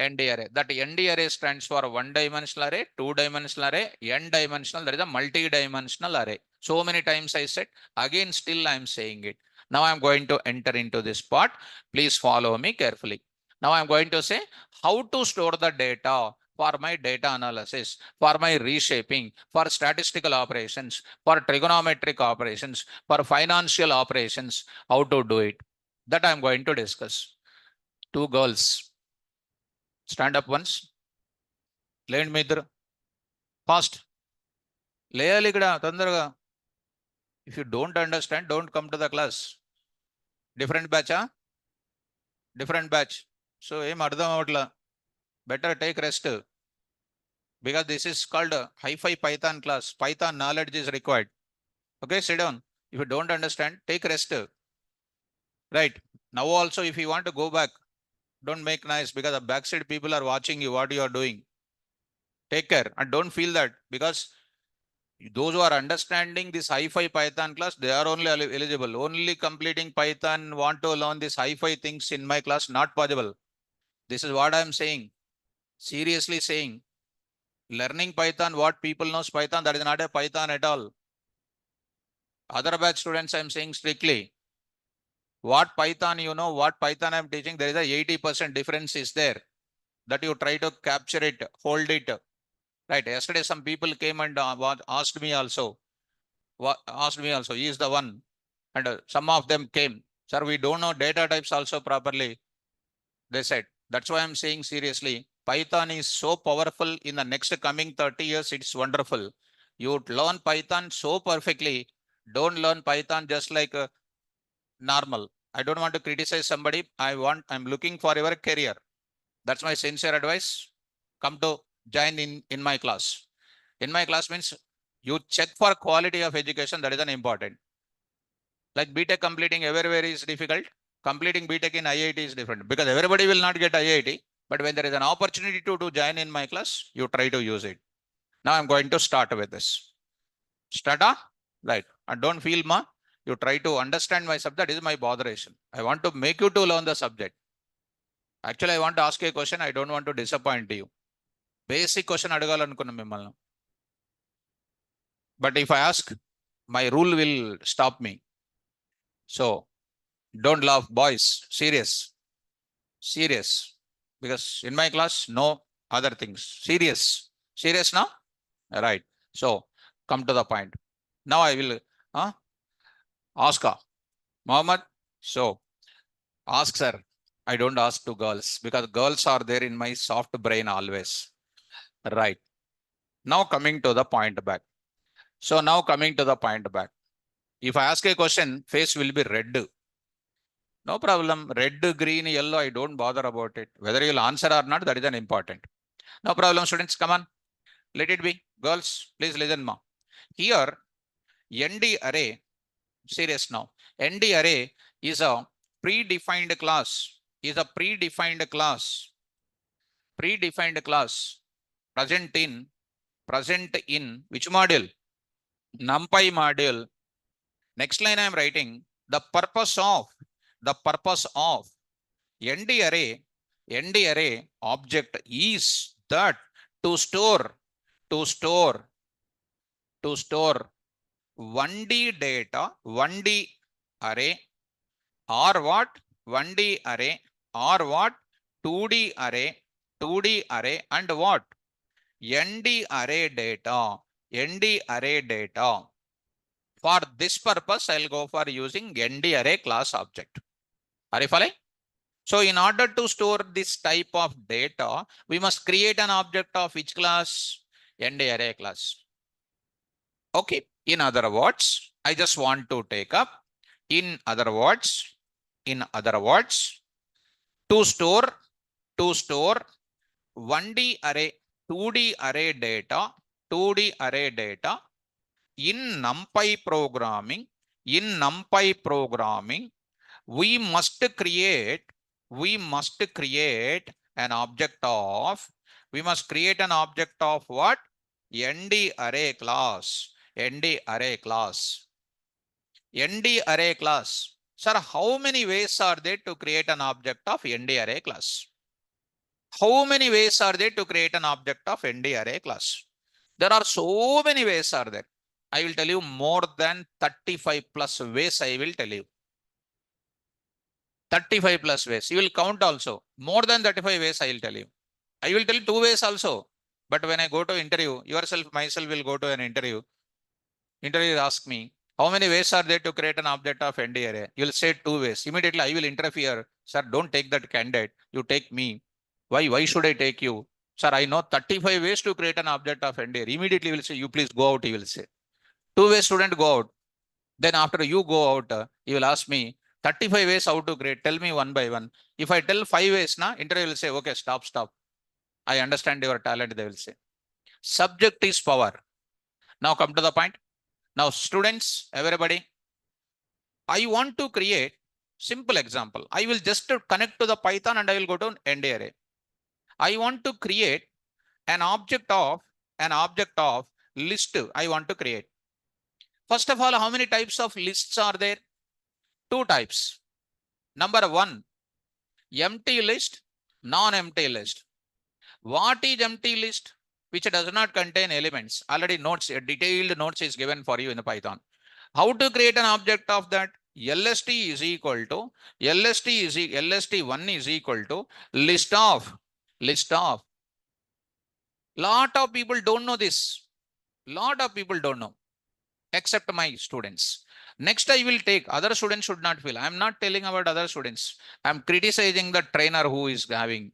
Speaker 1: ND array. That ND array stands for one-dimensional array, two-dimensional array, n-dimensional. That is a multi-dimensional array. So many times I said, again still I am saying it. Now I am going to enter into this part. Please follow me carefully. Now I am going to say how to store the data for my data analysis, for my reshaping, for statistical operations, for trigonometric operations, for financial operations, how to do it. That I am going to discuss. Two girls. Stand up once. లేండి మీ ఇద్దరు fast లేయాలి ఇక్కడ తొందరగా. If you don't understand don't come to the class. Different బ్యాచా? Different batch. So ఏం అర్థం అవ్వట్లా. Better take rest because this is called hi-fi Python class. Python knowledge is required. Okay, sit down. If you don't understand, take rest. Right. Now also if you want to go back, don't make noise because the backside people are watching you, what you are doing. Take care and don't feel that, because those who are understanding this hi-fi Python class, they are only eligible. Only completing Python want to learn this hi-fi things in my class, not possible. This is what I am saying. Seriously saying. Learning Python, what people knows Python, that is not a Python at all. Other batch students, I am saying strictly. What Python you know, what Python I am teaching, there is a 80% difference is there. That you try to capture it, hold it. Right. Yesterday, some people came and asked me also. He is the one. And some of them came. Sir, we don't know data types also properly. They said. That's why I'm saying seriously. Python is so powerful in the next coming 30 years. It's wonderful. You learn Python so perfectly. Don't learn Python just like normal. I don't want to criticize somebody. I'm looking for your career. That's my sincere advice. Come to join in my class. In my class means you check for quality of education. That is an important. Like BTech completing everywhere is difficult. Completing BTech in IIT is different, because everybody will not get IIT. But when there is an opportunity to join in my class, you try to use it. Now I'm going to start with this. Start, right? And don't feel You try to understand my subject. That is my botheration. I want to make you to learn the subject. Actually, I want to ask you a question. I don't want to disappoint you. Basic question అడగాలనుకున్నా మిమ్మల్ని. But if I ask, my rule will stop me. So don't laugh, boys. Serious. Serious. Because in my class, no other things. Serious. Serious now? Right. So come to the point. Now I will ask Mohammed. So ask sir. I don't ask to girls because girls are there in my soft brain always. Right. Now coming to the point back. So now coming to the point back. If I ask a question, face will be red. No problem. Red, green, yellow, I don't bother about it. Whether you'll answer or not, that is an important. No problem, students. Come on. Let it be. Girls, please listen, ma. Here, ND array, serious now. ND array is a predefined class. Is a predefined class. Predefined class. Present in which module? NumPy module. Next line I am writing the purpose of ND array object is that to store 1D data, 1D array or what? 1D array or what? 2D array and what? ND array data. For this purpose, I'll go for using ND array class object. Are you following? So in order to store this type of data, we must create an object of which class? ND array class. Okay. In other words, I just want to take up. In other words, to store 1D array, 2D array data, in NumPy programming, we must create an object of what? ND array class. Sir, how many ways are there to create an object of ND array class? How many ways are there to create an object of ND array class? There are so many ways are there. I will tell you more than 35 plus ways I will tell you. 35 plus ways. You will count also. More than 35 ways I will tell you. I will tell you 2 ways also. But when I go to interview, myself will go to an interview. Interviewer asks me, how many ways are there to create an object of ND array? You will say 2 ways. Immediately I will interfere. Sir, don't take that candidate. You take me. Why should I take you? Sir, I know 35 ways to create an object of ND array. Immediately will say, you please go out, he will say. 2 ways student, go out. Then after you go out, you will ask me 35 ways how to create. Tell me one by one. If I tell 5 ways, interviewer will say, okay, stop. I understand your talent, they will say. Subject is power. Now come to the point. Now students, everybody, I want to create simple example. I will just connect to the Python and I will go to ND array. I want to create an object of list. I want to create. First of all, how many types of lists are there? 2 types. Number 1, empty list, non-empty list. What is empty list? Which does not contain elements. Already notes, a detailed notes is given for you in the Python. How to create an object of that? LST is equal to LST1 is equal to list of. Lot of people don't know this. Except my students. Next, I will take other students should not feel. I am not telling about other students. I am criticizing the trainer who is having.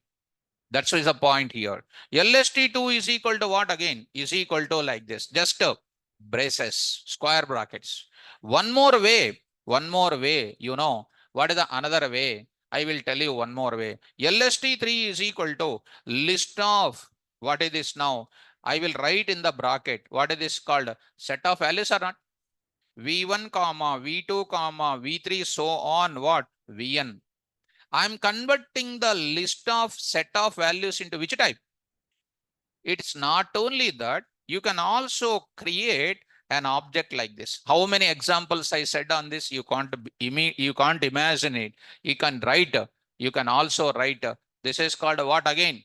Speaker 1: That's the point here. LST2 is equal to what again? Is equal to like this. Just braces, square brackets. One more way. You know, what is the another way? I will tell you one more way. LST3 is equal to list of. What is this now? I will write in the bracket. What is this called? Set of values or not? V1, V2, V3, so on. What? Vn. I am converting the list of set of values into which type? It's not only that, you can also create an object like this. How many examples I said on this? You can't imagine it. You can write. You can also write. This is called what again?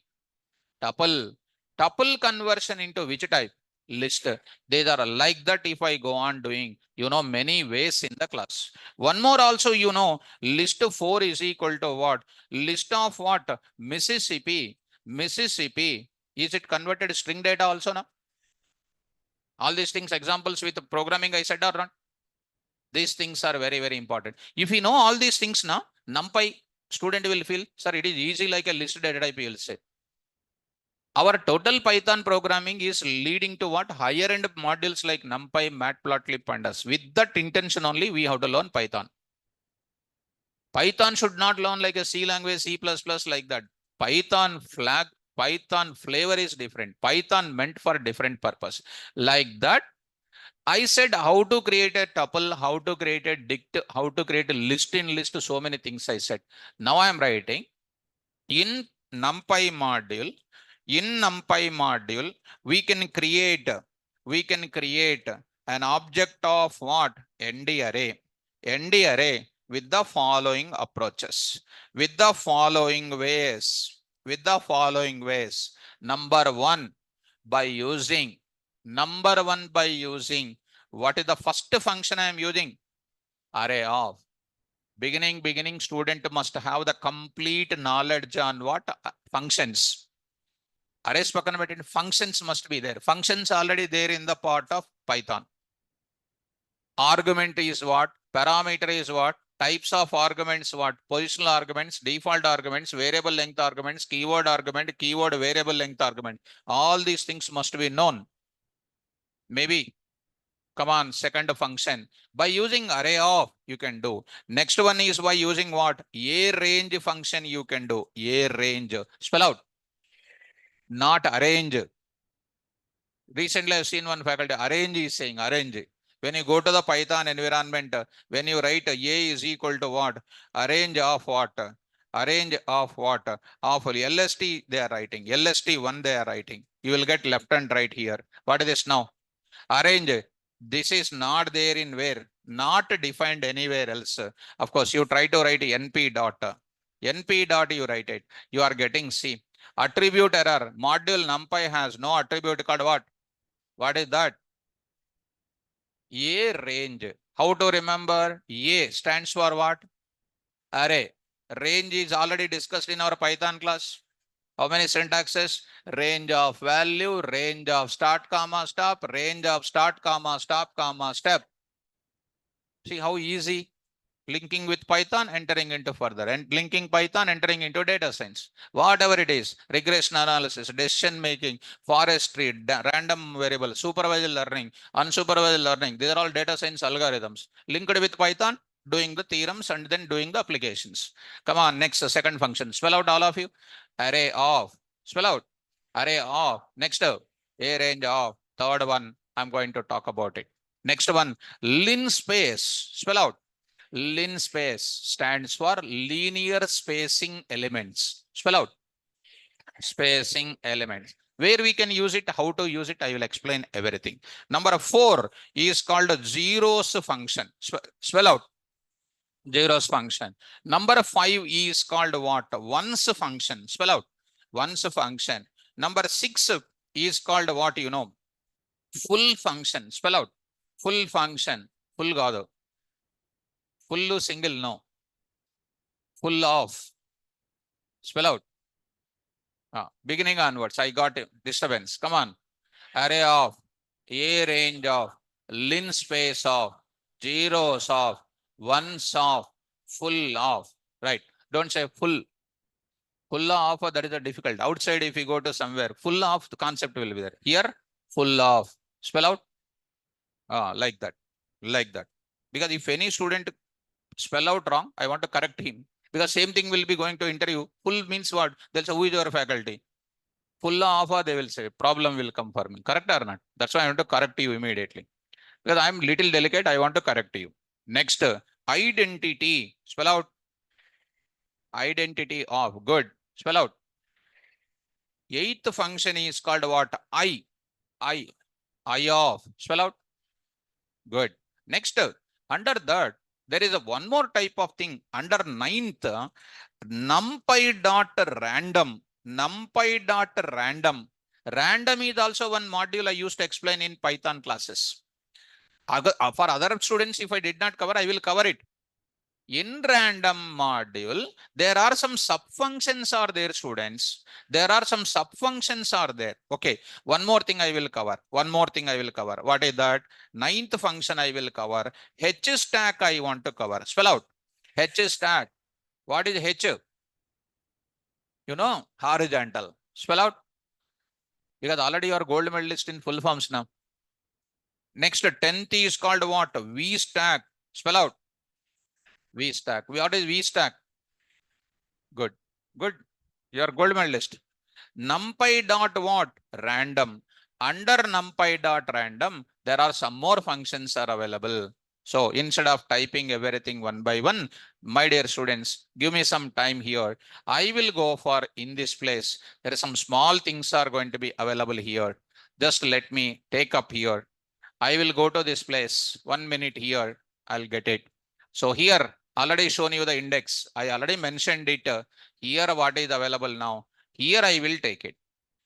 Speaker 1: Tuple. Tuple conversion into which type? List. These are like that if I go on doing, many ways in the class. One more also, list 4 is equal to what? List of what? Mississippi. Mississippi. Is it converted string data also now? All these things, examples with programming I said or not? These things are very, very important. If you know all these things now, NumPy student will feel, sir, it is easy like a list data type, you will say. Our total Python programming is leading to what? Higher end modules like NumPy, Matplotlib, Pandas. With that intention only, we have to learn Python. Python should not learn like a C language, C++ like that. Python flavor is different. Python meant for different purpose. Like that, I said how to create a tuple, how to create a dict, how to create a list in list, so many things I said. Now I am writing in NumPy module. In NumPy module, we can create an object of what? ND array. ND array with the following approaches, with the following ways, Number one, by using what is the first function I am using? Array of. Beginning student must have the complete knowledge on what? Functions. Arrays functions must be there. Functions already there in the part of Python. Argument is what? Parameter is what? Types of arguments what? Positional arguments, default arguments, variable length arguments, keyword argument, keyword variable length argument. All these things must be known. Maybe. Come on, second function. By using array of, you can do. Next one is by using what? A range function you can do. A range. Spell out. Not arrange. Recently, I've seen one faculty, arrange is saying, arrange. When you go to the Python environment, when you write A is equal to what? Arrange of what? Arrange of what? Of LST they are writing. LST1 they are writing. You will get left and right here. What is this now? Arrange. This is not there in where? Not defined anywhere else. Of course, you try to write NP dot. NP dot you write it. You are getting C. Attribute error. Module NumPy has no attribute called what? What is that? A range. How to remember? A stands for what? Array. Range is already discussed in our Python class. How many syntaxes? Range of value, range of start comma stop, range of start comma stop comma step. See how easy? Linking with Python, entering into further, and linking Python, entering into data science. Whatever it is, regression analysis, decision making, forestry, random variable, supervised learning, unsupervised learning. These are all data science algorithms. Linked with Python, doing the theorems and then doing the applications. Come on, next, second function. Spell out all of you. Array of. Spell out. Array of. Next, a range of. Third one, I'm going to talk about it. Next one, linspace. Spell out. Linspace stands for linear spacing elements. Spell out. Spacing elements. Where we can use it, how to use it, I will explain everything. Number 4 is called zeros function. Spell out. Zeros function. Number 5 is called what? Ones function. Spell out. Ones function. Number 6 is called what? Full function. Spell out. Full function. Full gado. Full single, no. Full of. Spell out. Beginning onwards, I got disturbance. Come on. Array of, a range of, linspace of, zeros of, ones of, full of. Right. Don't say full. Full of, that is a difficult. Outside, if you go to somewhere, full of, the concept will be there. Here, full of. Spell out. Like that. Like that. Because if any student spell out wrong, I want to correct him. Because same thing will be going to interview. Full means what? They'll say, who is your faculty? Full of, they will say, problem will come for me. Correct or not? That's why I want to correct you immediately. Because I'm little delicate, I want to correct you. Next, identity. Spell out. Identity of. Good. Spell out. Eighth function is called what? I of. Spell out. Good. Next, under that, there is a one more type of thing under ninth, NumPy dot random. NumPy dot random. Random is also one module I used to explain in Python classes. For other students, if I did not cover, I will cover it. In random module, there are some subfunctions are there, students. There are some subfunctions are there. Okay. One more thing I will cover. One more thing I will cover. What is that? Ninth function I will cover. H stack I want to cover. Spell out. H stack. What is H? You know, horizontal. Spell out. Because already you are gold medalist in full forms now. Next, 10th is called what? V stack. Spell out. V stack. What is V stack? Good. Good. You are gold medalist. NumPy dot what? Random. Under NumPy dot random, there are some more functions are available. So instead of typing everything one by one, my dear students, give me some time here. I will go for in this place. There are some small things are going to be available here. Just let me take up here. I will go to this place. 1 minute here. I'll get it. So here, already shown you the index. I already mentioned it. Here, what is available now? Here I will take it.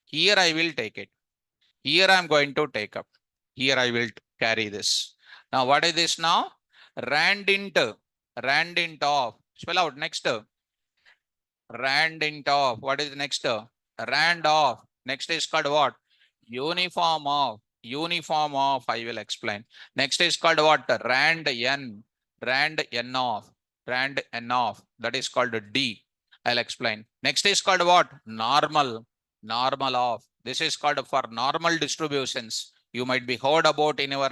Speaker 1: Here I will take it. Here I'm going to take up. Here I will carry this. Now, what is this now? Randint. Randint of. Spell out next. Randint of. What is next? Rand of. Next is called what? Uniform of. Uniform of. I will explain. Next is called what? Rand n. Rand n of. Rand n of. That is called D. I'll explain. Next is called what? Normal. Normal of. This is called for normal distributions. You might be heard about in your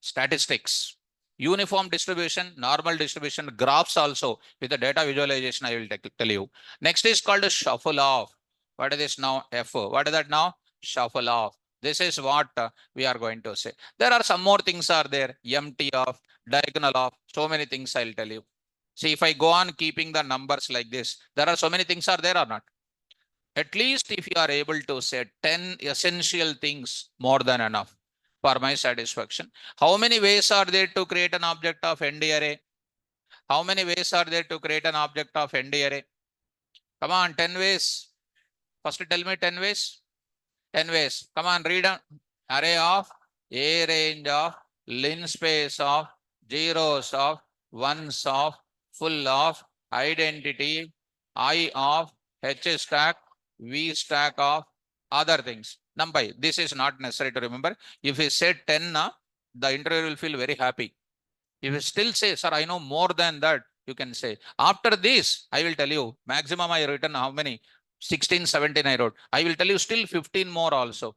Speaker 1: statistics. Uniform distribution, normal distribution, graphs also with the data visualization, I will tell you. Next is called a shuffle off. What is this now? F. What is that now? Shuffle off. This is what we are going to say. There are some more things are there. Empty off, diagonal off. So many things I'll tell you. See, if I go on keeping the numbers like this, there are so many things are there or not? At least if you are able to say 10 essential things, more than enough for my satisfaction. How many ways are there to create an object of ND array? How many ways are there to create an object of ND array? Come on, 10 ways. First tell me 10 ways. 10 ways. Come on, read on. Array of a range of linspace of zeros of ones of full of identity I of H stack V stack of other things. NumPy, this is not necessary to remember. If you say 10, the interviewer will feel very happy. If you still say, sir, I know more than that, you can say. After this, I will tell you, maximum I written how many? 16, 17 I wrote. I will tell you still 15 more also.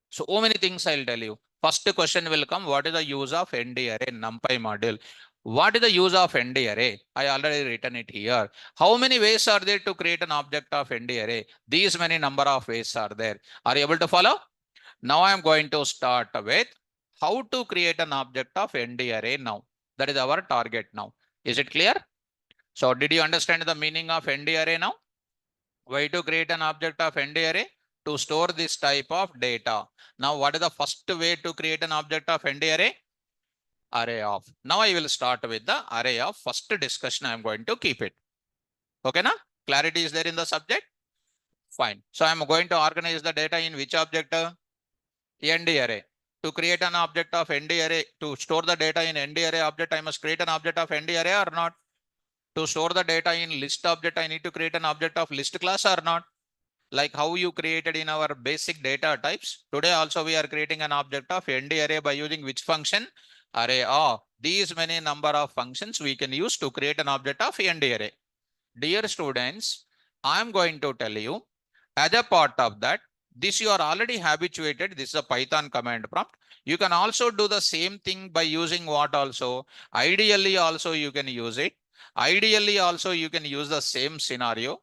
Speaker 1: So many things I'll tell you. First question will come, what is the use of ND array NumPy module? What is the use of ND array? I already written it here. How many ways are there to create an object of ND array? These many number of ways are there. Are you able to follow? Now I am going to start with how to create an object of ND array now. That is our target now. Is it clear? So did you understand the meaning of ND array now? Why to create an object of ND array? To store this type of data. Now, what is the first way to create an object of ND array? Array of. Now I will start with the array of. First discussion I am going to keep it. Okay, na? Clarity is there in the subject? Fine. So I am going to organize the data in which object? ND array. To create an object of ND array, to store the data in ND array object, I must create an object of ND array or not? To store the data in list object, I need to create an object of list class or not? Like how you created in our basic data types. Today also we are creating an object of ND array by using which function? Array of. These many number of functions we can use to create an object of ND array. Dear students, I am going to tell you as a part of that, this you are already habituated. This is a Python command prompt. You can also do the same thing by using what also? Ideally also you can use it. Ideally also you can use the same scenario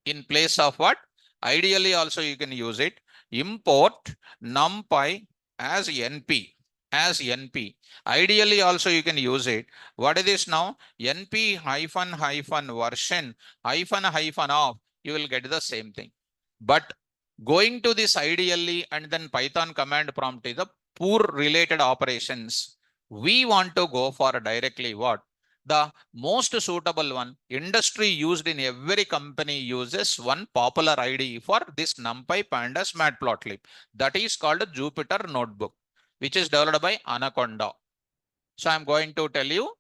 Speaker 1: in place of what? Ideally also you can use it. Import NumPy as NP. As NP. Ideally also you can use it. What is this now? NP hyphen hyphen version hyphen hyphen of. You will get the same thing. But going to this ideally and then Python command prompt is a poor related operations. We want to go for directly what? The most suitable one. Industry used in every company uses one popular IDE for this NumPy Pandas Matplotlib. That is called Jupyter Notebook, which is developed by Anaconda. So I'm going to tell you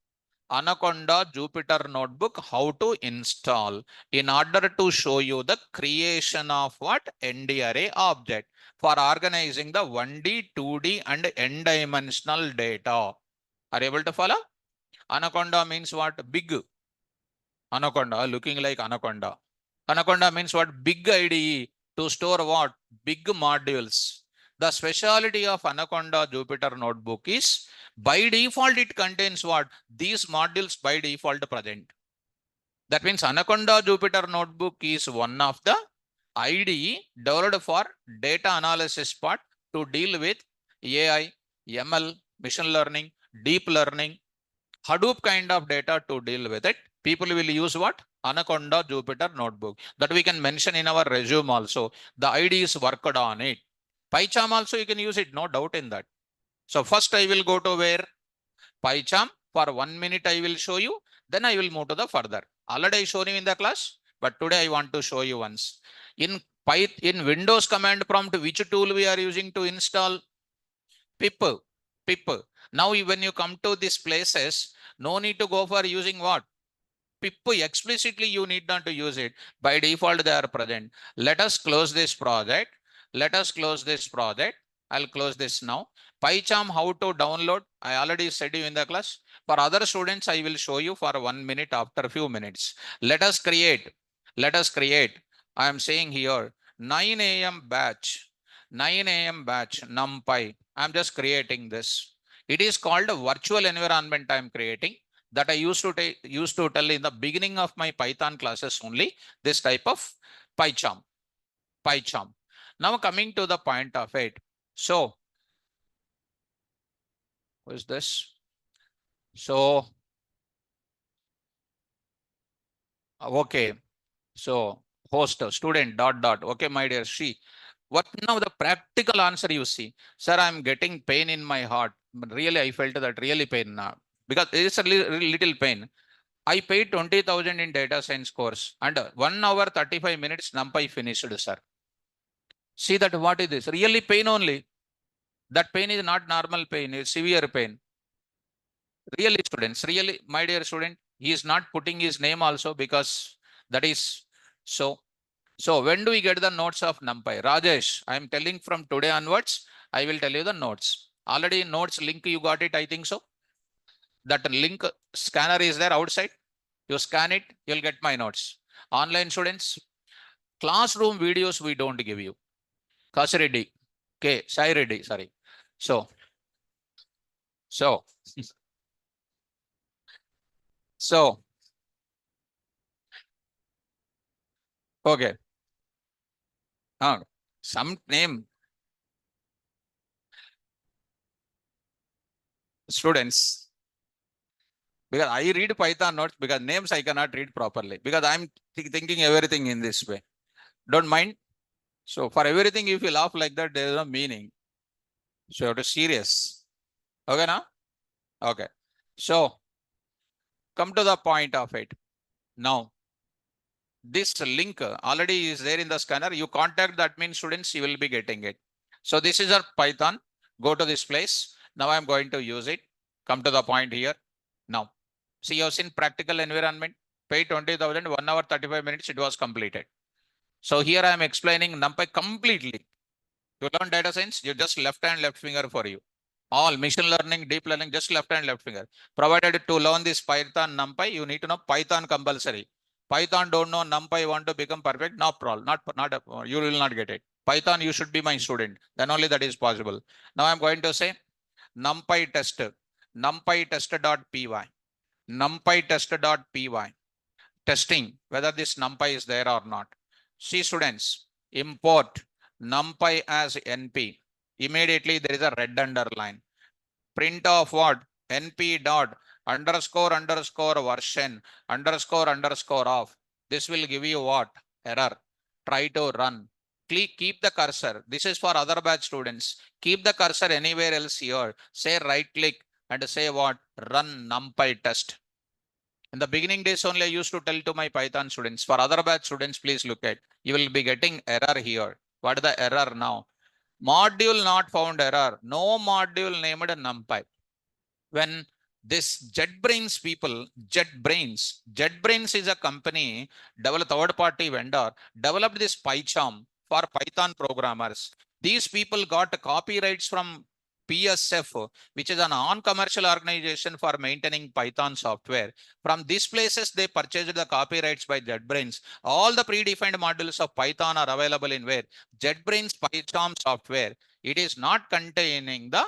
Speaker 1: Anaconda Jupyter Notebook how to install in order to show you the creation of what? ND array object for organizing the 1D, 2D and n-dimensional data. Are you able to follow? Anaconda means what? Big. Anaconda, looking like anaconda. Anaconda means what? Big IDE to store what? Big modules. The speciality of Anaconda Jupyter Notebook is by default it contains what? These modules by default present. That means Anaconda Jupyter Notebook is one of the IDE developed for data analysis part to deal with AI, ML, machine learning, deep learning, Hadoop kind of data to deal with it. People will use what? Anaconda Jupyter Notebook. That we can mention in our resume also. The IDs worked on it. PyCharm also you can use it, no doubt in that. So first I will go to where? PyCharm. For 1 minute I will show you. Then I will move to the further. Already I showed you in the class, but today I want to show you once. In Windows command prompt, which tool we are using to install? Pip. Pip. Now when you come to these places, no need to go for using what? Pip. Explicitly you need not to use it. By default they are present. Let us close this project. Let us close this project. I'll close this now. PyCharm how to download. I already said you in the class. For other students, I will show you for 1 minute after a few minutes. Let us create. Let us create. I am saying here 9 a.m. batch. 9 a.m. batch NumPy. I'm just creating this. It is called a virtual environment I'm creating that I used to tell in the beginning of my Python classes only, this type of PyCharm. PyCharm. Now coming to the point of it. So, what is this? So, okay. So, host, student, dot, dot. Okay, my dear, she. What now the practical answer you see? Sir, I'm getting pain in my heart. But really, I felt that really pain now. Because it's a little pain. I paid 20,000 in data science course and 1 hour 35 minutes NumPy finished, sir. See that what is this? Really pain only. That pain is not normal pain, it's severe pain. Really students, really my dear student, he is not putting his name also because that is so. So when do we get the notes of NumPy? Rajesh, I am telling from today onwards, I will tell you the notes. Already notes link you got it, I think so. That link scanner is there outside. You scan it, you'll get my notes. Online students, classroom videos we don't give you. Kasi ready. Okay, Sai ready, sorry. So, so, so, okay. Some name students, because I read Python notes because names I cannot read properly because I'm thinking everything in this way. Don't mind. So for everything, if you laugh like that, there is no meaning. So you have to serious. Okay, now? Okay. So come to the point of it. Now, this link already is there in the scanner. You contact the admin students, you will be getting it. So this is our Python. Go to this place. Now I'm going to use it. Come to the point here. Now, see, you have seen practical environment. Pay 20,000, 1 hour 35 minutes, it was completed. So here I am explaining NumPy completely. You learn data science, you just left hand, left finger for you. All machine learning, deep learning, just left hand, left finger. Provided to learn this Python NumPy, you need to know Python compulsory. Python don't know NumPy, want to become perfect, no problem. Not you will not get it. Python, you should be my student. Then only that is possible. Now I'm going to say NumPy test, NumPy test.py, NumPy test.py, testing whether this NumPy is there or not. See students, import NumPy as NP. Immediately there is a red underline. Print of what? NP dot underscore underscore version underscore underscore of. This will give you what? Error. Try to run. Keep the cursor. This is for other batch students. Keep the cursor anywhere else here. Say right click, and say what? Run NumPy test. In the beginning days only, I used to tell to my Python students. For other batch students, please look at. You will be getting error here. What is the error now? Module not found error. No module named NumPy. When this JetBrains is a company, developed third-party vendor, developed this PyCharm for Python programmers. These people got copyrights from PSF, which is an non-commercial organization for maintaining Python software. From these places, they purchased the copyrights by JetBrains. All the predefined modules of Python are available in where? JetBrains PyCharm software. It is not containing the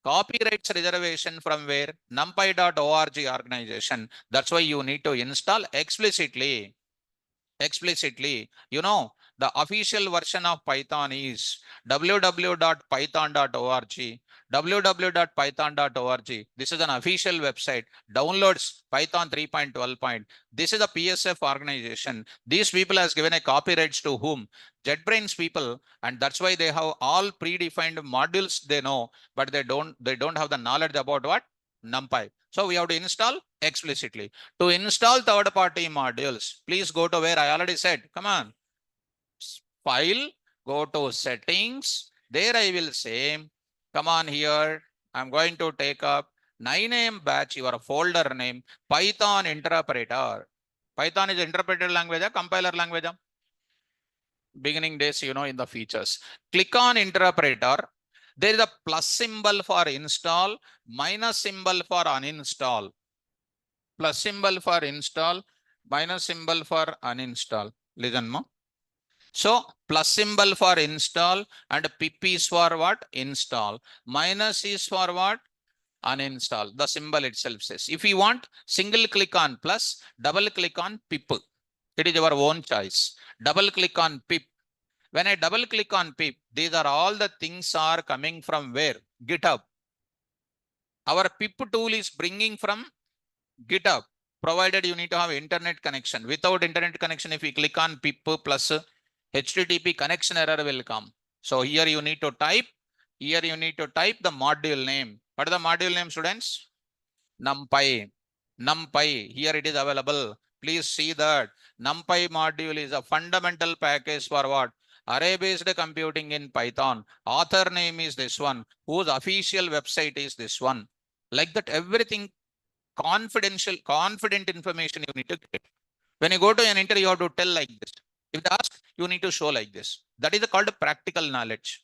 Speaker 1: copyrights reservation from where? NumPy.org organization. That's why you need to install explicitly. You know, the official version of Python is www.python.org. www.python.org. This is an official website. Downloads Python 3.12. This is a PSF organization. These people has given a copyrights to whom? JetBrains people, and that's why they have all predefined modules they know, but they don't have the knowledge about what? NumPy. So we have to install explicitly. To install third-party modules, please go to where I already said. Come on. File, go to settings. There I will say, come on here. I'm going to take up 9am batch, your folder name, Python interpreter. Python is interpreter language, compiler language. Beginning days, you know, in the features. Click on interpreter. There is a plus symbol for install, minus symbol for uninstall. Plus symbol for install, minus symbol for uninstall. Listen, ma. So plus symbol for install and pip is for what? Install. Minus is for what? Uninstall. The symbol itself says. If you want, single click on plus, double click on pip. It is your own choice. Double click on pip. When I double click on pip, these are all the things are coming from where? GitHub. Our pip tool is bringing from GitHub, provided you need to have internet connection. Without internet connection, if you click on pip plus HTTP, connection error will come. So here you need to type the module name. What is the module name, students? NumPy. NumPy. Here it is available. Please see that NumPy module is a fundamental package for what? Array-based computing in Python. Author name is this one. Whose official website is this one. Like that, everything confident information you need to get. When you go to an interview, you have to tell like this. If they ask, you need to show like this. That is called practical knowledge.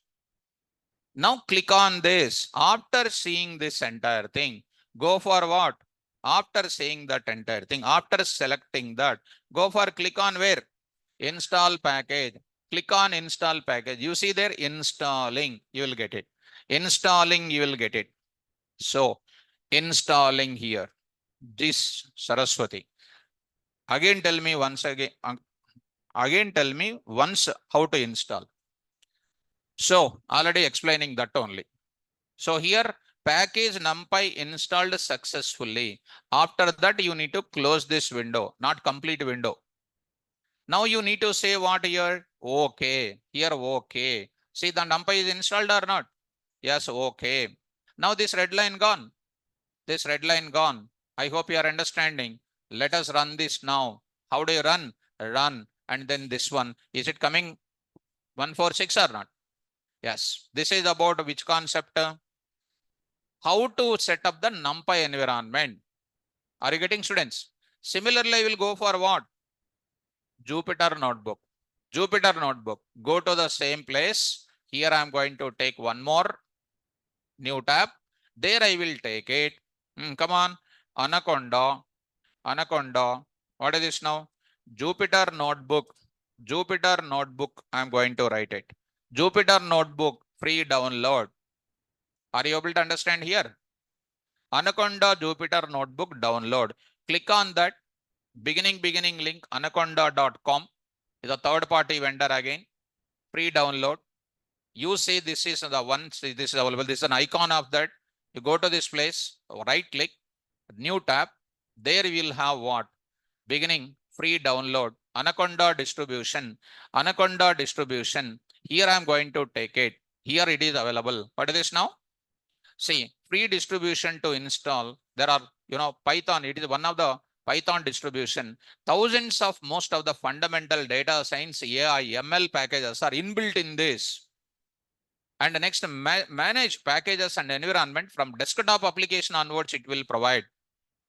Speaker 1: Now click on this. After seeing this entire thing, go for what? After seeing that entire thing, after selecting that, go for click on where? Install package. Click on install package. You see there installing, you will get it. Installing, you will get it. So installing here. This Saraswati. Again tell me once how to install. So already explaining that only. So here package NumPy installed successfully. After that you need to close this window, not complete window. Now you need to say what here? Okay. Here okay. See the NumPy is installed or not? Yes, okay. Now this red line gone. This red line gone. I hope you are understanding. Let us run this now. How do you run? Run. And then this one. Is it coming 146 or not? Yes. This is about which concept? How to set up the NumPy environment. Are you getting, students? Similarly, I will go for what? Jupyter Notebook. Jupyter Notebook. Go to the same place. Here I am going to take one more new tab. There I will take it. Come on. Anaconda. What is this now? Jupyter Notebook. Jupyter Notebook. I'm going to write it. Jupyter Notebook free download. Are you able to understand here? Anaconda Jupyter Notebook download. Click on that. Beginning link anaconda.com is a third party vendor again. Free download. You see this is the one. This is available. This is an icon of that. You go to this place. Right click. New tab. There you will have what? Beginning free download. Anaconda distribution. Anaconda distribution. Here I am going to take it. Here it is available. What is this now? See, free distribution to install. There are, Python. It is one of the Python distribution. Thousands of most of the fundamental data science AI ML packages are inbuilt in this. And next, manage packages and environment from desktop application onwards. It will provide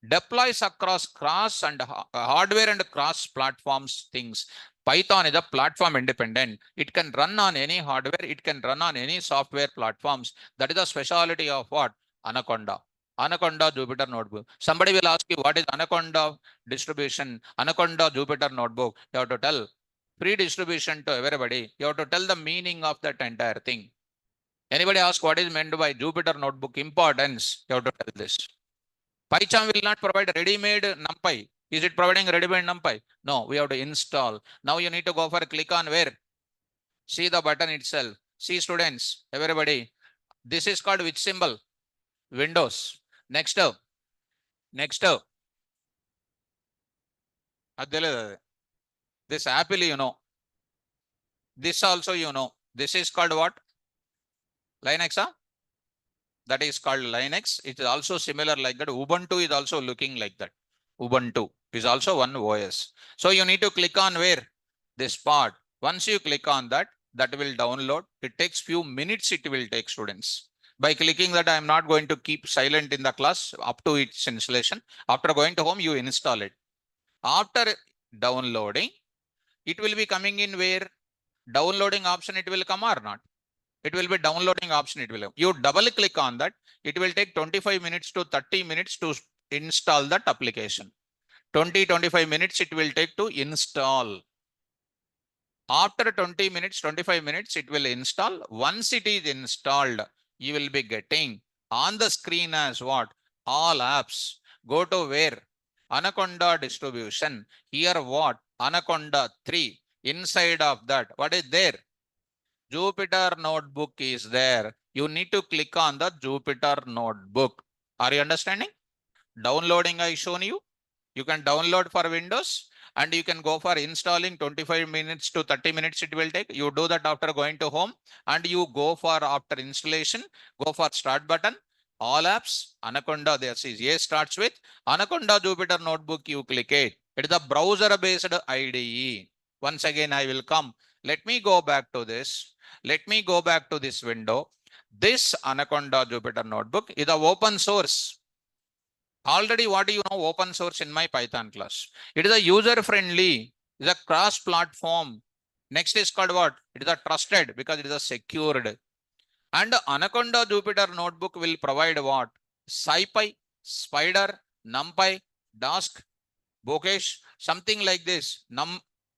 Speaker 1: deploys across cross and hardware and cross platforms things. Python is a platform independent. It can run on any hardware. It can run on any software platforms. That is the specialty of what? Anaconda. Anaconda Jupyter Notebook. Somebody will ask you what is Anaconda distribution, Anaconda Jupyter Notebook. You have to tell free distribution to everybody. You have to tell the meaning of that entire thing. Anybody ask what is meant by Jupyter Notebook importance? You have to tell this. PyCharm will not provide ready-made NumPy. Is it providing ready-made NumPy? No, we have to install. Now you need to go for a click on where? See the button itself. See students, everybody. This is called which symbol? Windows. Next up. Next up. This Apple, This also This is called what? Linux, huh? That is called Linux. It is also similar like that. Ubuntu is also looking like that. Ubuntu is also one OS. So you need to click on where? This part. Once you click on that, that will download. It takes few minutes. It will take students. By clicking that, I am not going to keep silent in the class up to its installation. After going to home, you install it. After downloading, it will be coming in where? Downloading option it will come or not? It will be downloading option. It will. You double click on that. It will take 25 minutes to 30 minutes to install that application. 20-25 minutes it will take to install. After 20 minutes, 25 minutes, it will install. Once it is installed, you will be getting on the screen as what? All apps. Go to where? Anaconda distribution. Here what? Anaconda 3. Inside of that, what is there? Jupyter Notebook is there. You need to click on the Jupyter Notebook. Are you understanding? Downloading I shown you. You can download for Windows and you can go for installing 25 minutes to 30 minutes it will take. You do that after going to home and you go for after installation, go for start button. All apps, Anaconda, this is A starts with Anaconda Jupyter Notebook. You click it. It is a browser based IDE. Once again, I will come. Let me go back to this. Let me go back to this window. This Anaconda Jupyter Notebook is a open source. Already, what do you know open source in my Python class? It is a user friendly, it is a cross platform. Next is called what? It is a trusted because it is a secured. And Anaconda Jupyter Notebook will provide what? SciPy, Spider, NumPy, Dask, Bookesh, something like this.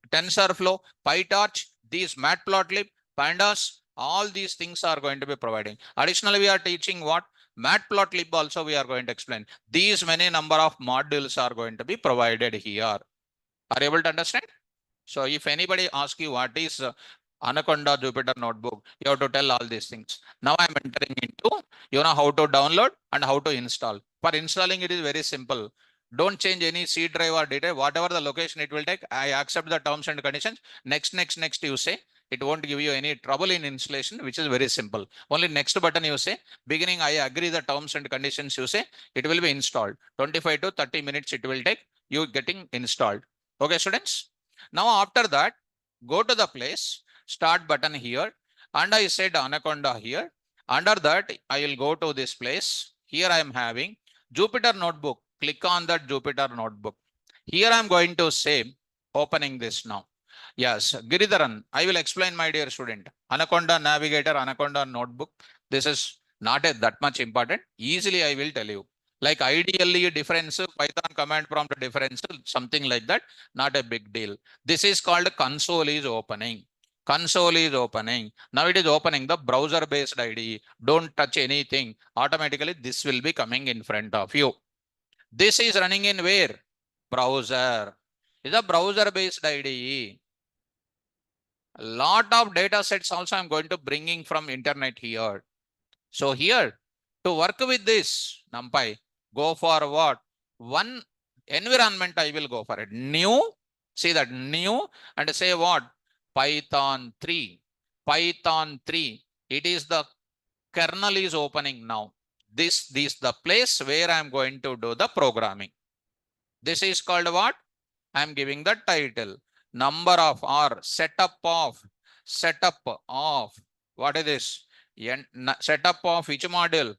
Speaker 1: TensorFlow, PyTorch, these Matplotlib, Pandas, all these things are going to be providing. Additionally, we are teaching what? Matplotlib also we are going to explain. These many number of modules are going to be provided here. Are you able to understand? So if anybody asks you what is Anaconda Jupyter Notebook, you have to tell all these things. Now I'm entering into, how to download and how to install. For installing, it is very simple. Don't change any C drive or data, whatever the location it will take. I accept the terms and conditions. Next, you say. It won't give you any trouble in installation, which is very simple. Only next button you say, beginning I agree the terms and conditions you say, it will be installed. 25 to 30 minutes it will take you getting installed. Okay, students. Now after that, go to the place, start button here, and I said Anaconda here. Under that, I will go to this place. Here I am having Jupyter Notebook. Click on that Jupyter Notebook. Here I am going to say, opening this now. Yes, Giridharan, I will explain, my dear student. Anaconda Navigator, Anaconda Notebook. This is not that much important. Easily I will tell you. Like ideally difference, Python command prompt difference, something like that. Not a big deal. This is called console is opening. Console is opening. Now it is opening the browser based IDE. Don't touch anything. Automatically this will be coming in front of you. This is running in where? Browser. It's a browser based IDE. A lot of data sets also I'm going to bringing from internet here. So here to work with this NumPy, go for what? One environment I will go for it. New, see that new and say what? Python 3. Python 3. It is the kernel is opening now. This the place where I'm going to do the programming. This is called what? I'm giving the title. Number of or setup of what is this? Setup of which module?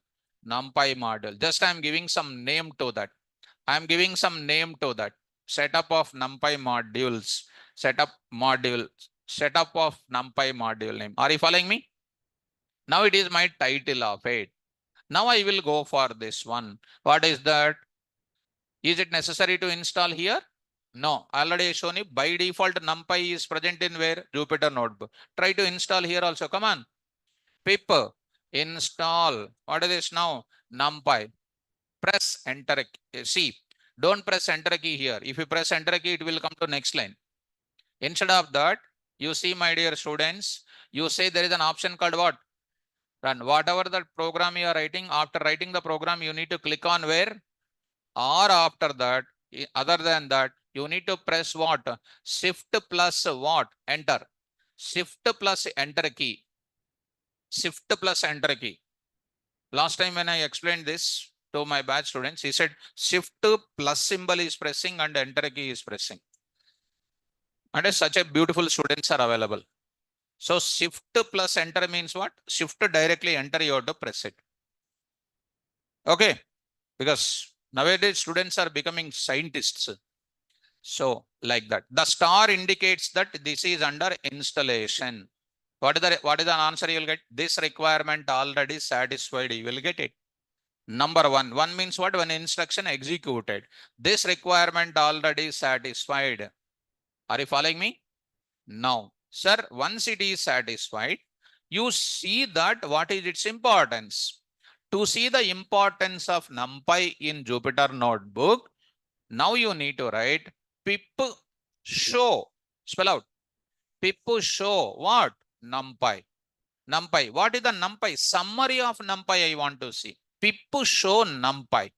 Speaker 1: NumPy module. Just I'm giving some name to that. I'm giving some name to that. Setup of NumPy modules. Setup module. Setup of NumPy module name. Are you following me? Now it is my title of it. Now I will go for this one. What is that? Is it necessary to install here? No, already shown you by default NumPy is present in where? Jupyter Notebook. Try to install here also. Come on. Pip install. What is this now? NumPy. Press enter key. See, don't press enter key here. If you press enter key, it will come to next line. Instead of that, you see, my dear students, you say there is an option called what? Run. Whatever the program you are writing, after writing the program, you need to click on where? Or after that, other than that, you need to press what? Shift plus what? Enter. Shift plus enter key. Shift plus enter key. Last time when I explained this to my batch students, he said shift plus symbol is pressing and enter key is pressing. And such a beautiful students are available. So shift plus enter means what? Shift directly enter, you have to press it. Okay. Because nowadays students are becoming scientists. So like that. The star indicates that this is under installation. What is the answer you will get? This requirement already satisfied. You will get it. Number one. One means what? When instruction executed. This requirement already satisfied. Are you following me? Now, sir, once it is satisfied, you see that what is its importance. To see the importance of NumPy in Jupyter Notebook, now you need to write pip show. Spell out. Pip show what? NumPy. NumPy. What is the NumPy? Summary of NumPy I want to see. Pip show NumPy.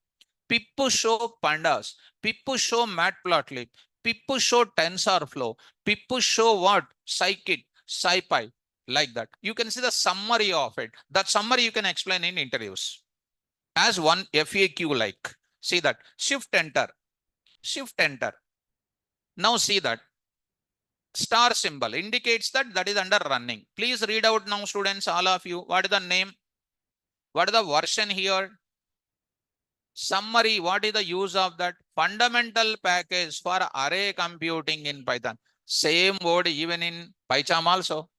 Speaker 1: Pip show pandas. Pip show matplotlib. Pip show TensorFlow. Pip show what? Scikit, SciPy. Like that. You can see the summary of it. That summary you can explain in interviews. As one FAQ like. See that. Shift enter. Shift enter. Now see that. Star symbol indicates that that is under running. Please read out now, students, all of you. What is the name? What is the version here? Summary. What is the use of that? Fundamental package for array computing in Python. Same word even in PyCharm also.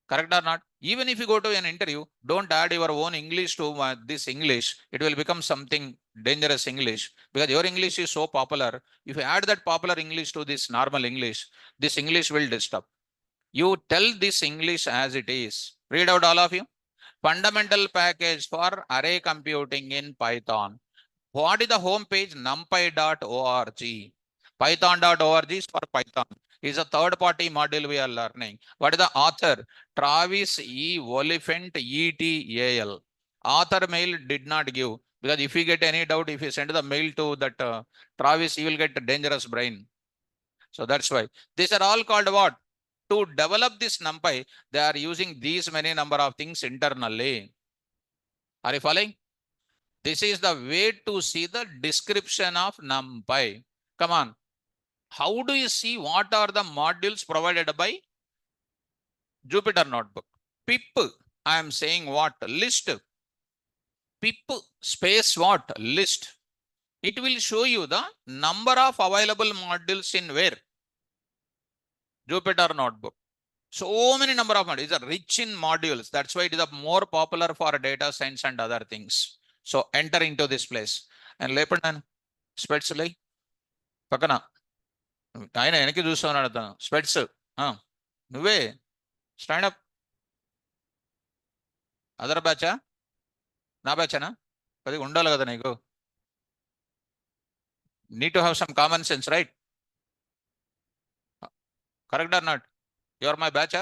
Speaker 1: Correct or not? Even if you go to an interview, don't add your own English to this English. It will become something dangerous English because your English is so popular. If you add that popular English to this normal English, this English will disturb. You tell this English as it is. Read out all of you. Fundamental package for array computing in Python. What is the home page? numpy.org. Python.org is for Python. Is a third party module we are learning. What is the author? Travis E. Oliphant ETAL. Author mail did not give because if you get any doubt, if you send the mail to that Travis, you will get a dangerous brain. So that's why. These are all called what? To develop this NumPy, they are using these many number of things internally. Are you following? This is the way to see the description of NumPy. Come on. How do you see what are the modules provided by Jupyter Notebook? Pip, I am saying what? List. Pip space what? List. It will show you the number of available modules in where? Jupyter Notebook. So many number of modules. These are rich in modules. That's why it is more popular for data science and other things. So enter into this place. And lepan spetsly. Pakana. ఆయన వెనక్కి చూస్తున్నాడు అతను స్పెట్స్ నువ్వే stand up other బ్యాచా నా బ్యాచానా కొద్దిగా ఉండాలి కదా నీకు need to have some common sense right correct or not you are my బ్యాచా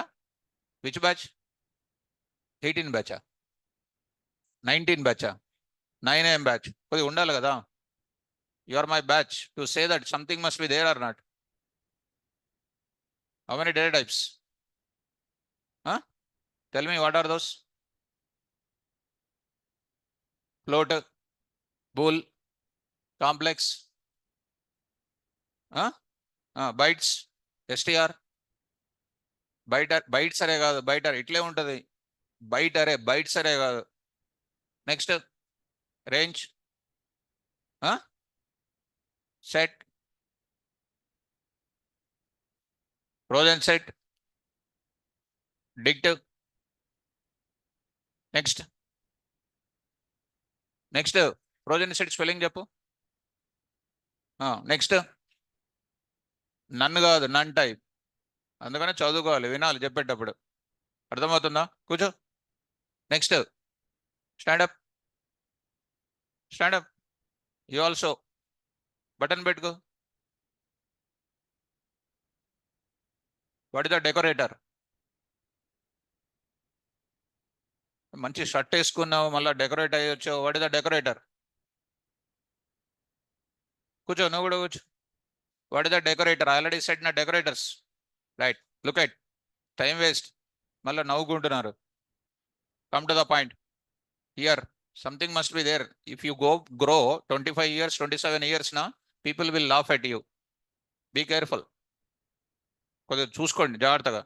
Speaker 1: విచ్ బ్యాచ్ 18 బ్యాచా 19 బ్యాచా 9 AM బ్యాచ్ కొద్దిగా ఉండాలి కదా you are my batch to say that something must be there or not how many data types tell me what are those float, bool, complex, bytes, str, bytes అరే కాదు, బయట ఇట్లే ఉంటది, bytes అరే కాదు. Next range, set, Trojan set, డిక్ట్. Next Trojan set spelling చెప్పు. Next నన్ను కాదు, నన్ టైప్. అందుకనే చదువుకోవాలి, వినాలి చెప్పేటప్పుడు. అర్థమవుతుందా? కూర్చో. Next stand up, stand up. You also button పెట్టుకో. What is the decorator? మంచి షర్ట్ వేసుకున్నావు, మళ్ళీ డెకరేట్ అయ్యి వచ్చావు. What is the decorator? కూర్చో, నువ్వు కూడా కూర్చో. What is the decorator? Already set నా decorators. Right, look at. Time waste, మళ్ళీ నవ్వుకుంటున్నారు. Come to the point. Here something must be there. If you grow 25 years, 27 years నా, people will laugh at you. Be careful. కొద్దిగా చూసుకోండి జాగ్రత్తగా.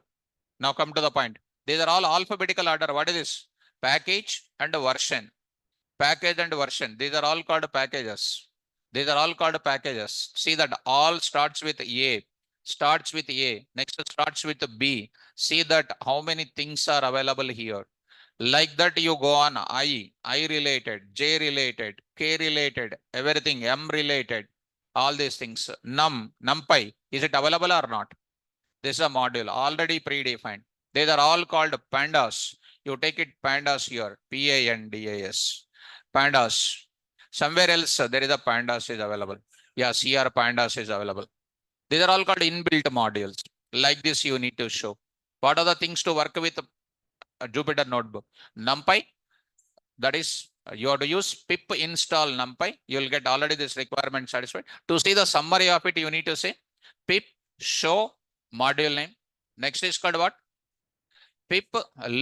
Speaker 1: Now come to the point. These are all alphabetical order. What is this? Package and version. Package and version. These are all called packages. These are all called packages. See that all starts with A. Starts with A. Next starts with B. See that how many things are available here. Like that you go on I related, J related, K related, everything, M related, all these things. NumPy. Is it available or not? This is a module already predefined. These are all called pandas. You take it pandas here, PANDAS. Pandas. Somewhere else there is a pandas is available. Yes, here pandas is available. These are all called inbuilt modules. Like this you need to show. What are the things to work with Jupyter Notebook? NumPy. That is, you have to use pip install NumPy. You will get already this requirement satisfied. To see the summary of it, you need to say pip show module name. Next is called what? Pip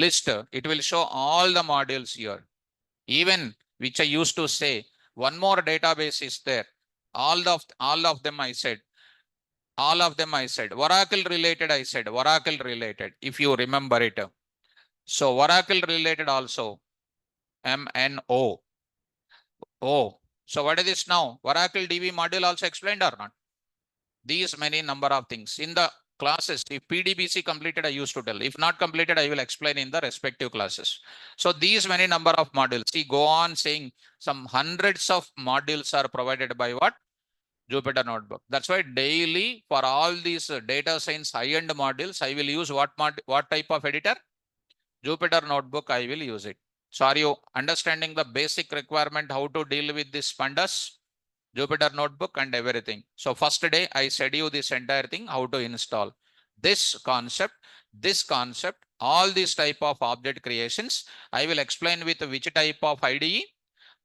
Speaker 1: list. It will show all the modules here. Even which I used to say, one more database is there. All of them I said. All of them I said. Oracle related I said. Oracle related. If you remember it. So Oracle related also. MNO. Oh, so what is this now? Oracle DB module also explained or not? These many number of things in the classes. If PDBC completed, I used to tell. If not completed, I will explain in the respective classes. So these many number of modules. See, go on saying some hundreds of modules are provided by what? Jupyter Notebook. That's why daily for all these data science high-end modules, I will use what type of editor? Jupyter Notebook, I will use it. So are you understanding the basic requirement how to deal with this pandas? Jupyter Notebook and everything. So first day I said you this entire thing, how to install this concept, all these type of object creations. I will explain with which type of IDE,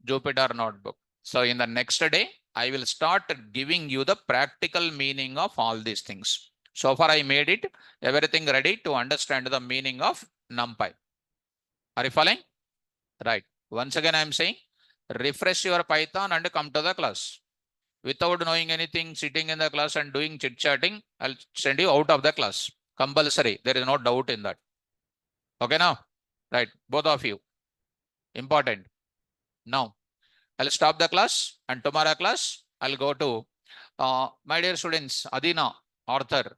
Speaker 1: Jupyter Notebook. So in the next day, I will start giving you the practical meaning of all these things. So far I made it, everything ready to understand the meaning of NumPy. Are you following? Right. Once again, I am saying, refresh your Python and come to the class. Without knowing anything, sitting in the class and doing chit chatting, I'll send you out of the class. Compulsory. There is no doubt in that. Okay now? Right. Both of you. Important. Now, I'll stop the class and tomorrow class, I'll go to my dear students, Adina, Arthur.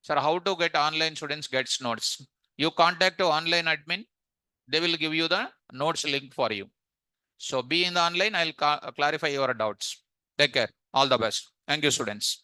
Speaker 1: Sir, how to get online students gets notes? You contact to online admin. They will give you the notes link for you. So be in the online. I'll clarify your doubts. Take care. All the best. Thank you, students.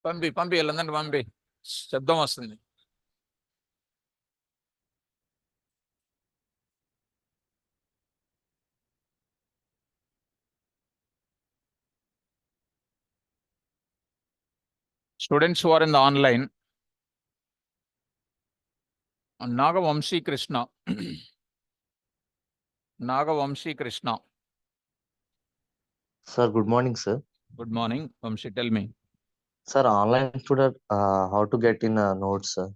Speaker 1: పంపి వీళ్ళందరినీ పంపి, శబ్దం వస్తుంది. Students who are in the online, Nagavamshi Krishna. Nagavamshi Krishna.
Speaker 2: Sir, good morning, sir.
Speaker 1: Good morning, Vamshi. Tell me.
Speaker 2: Sir, online student, how to get in notes, sir?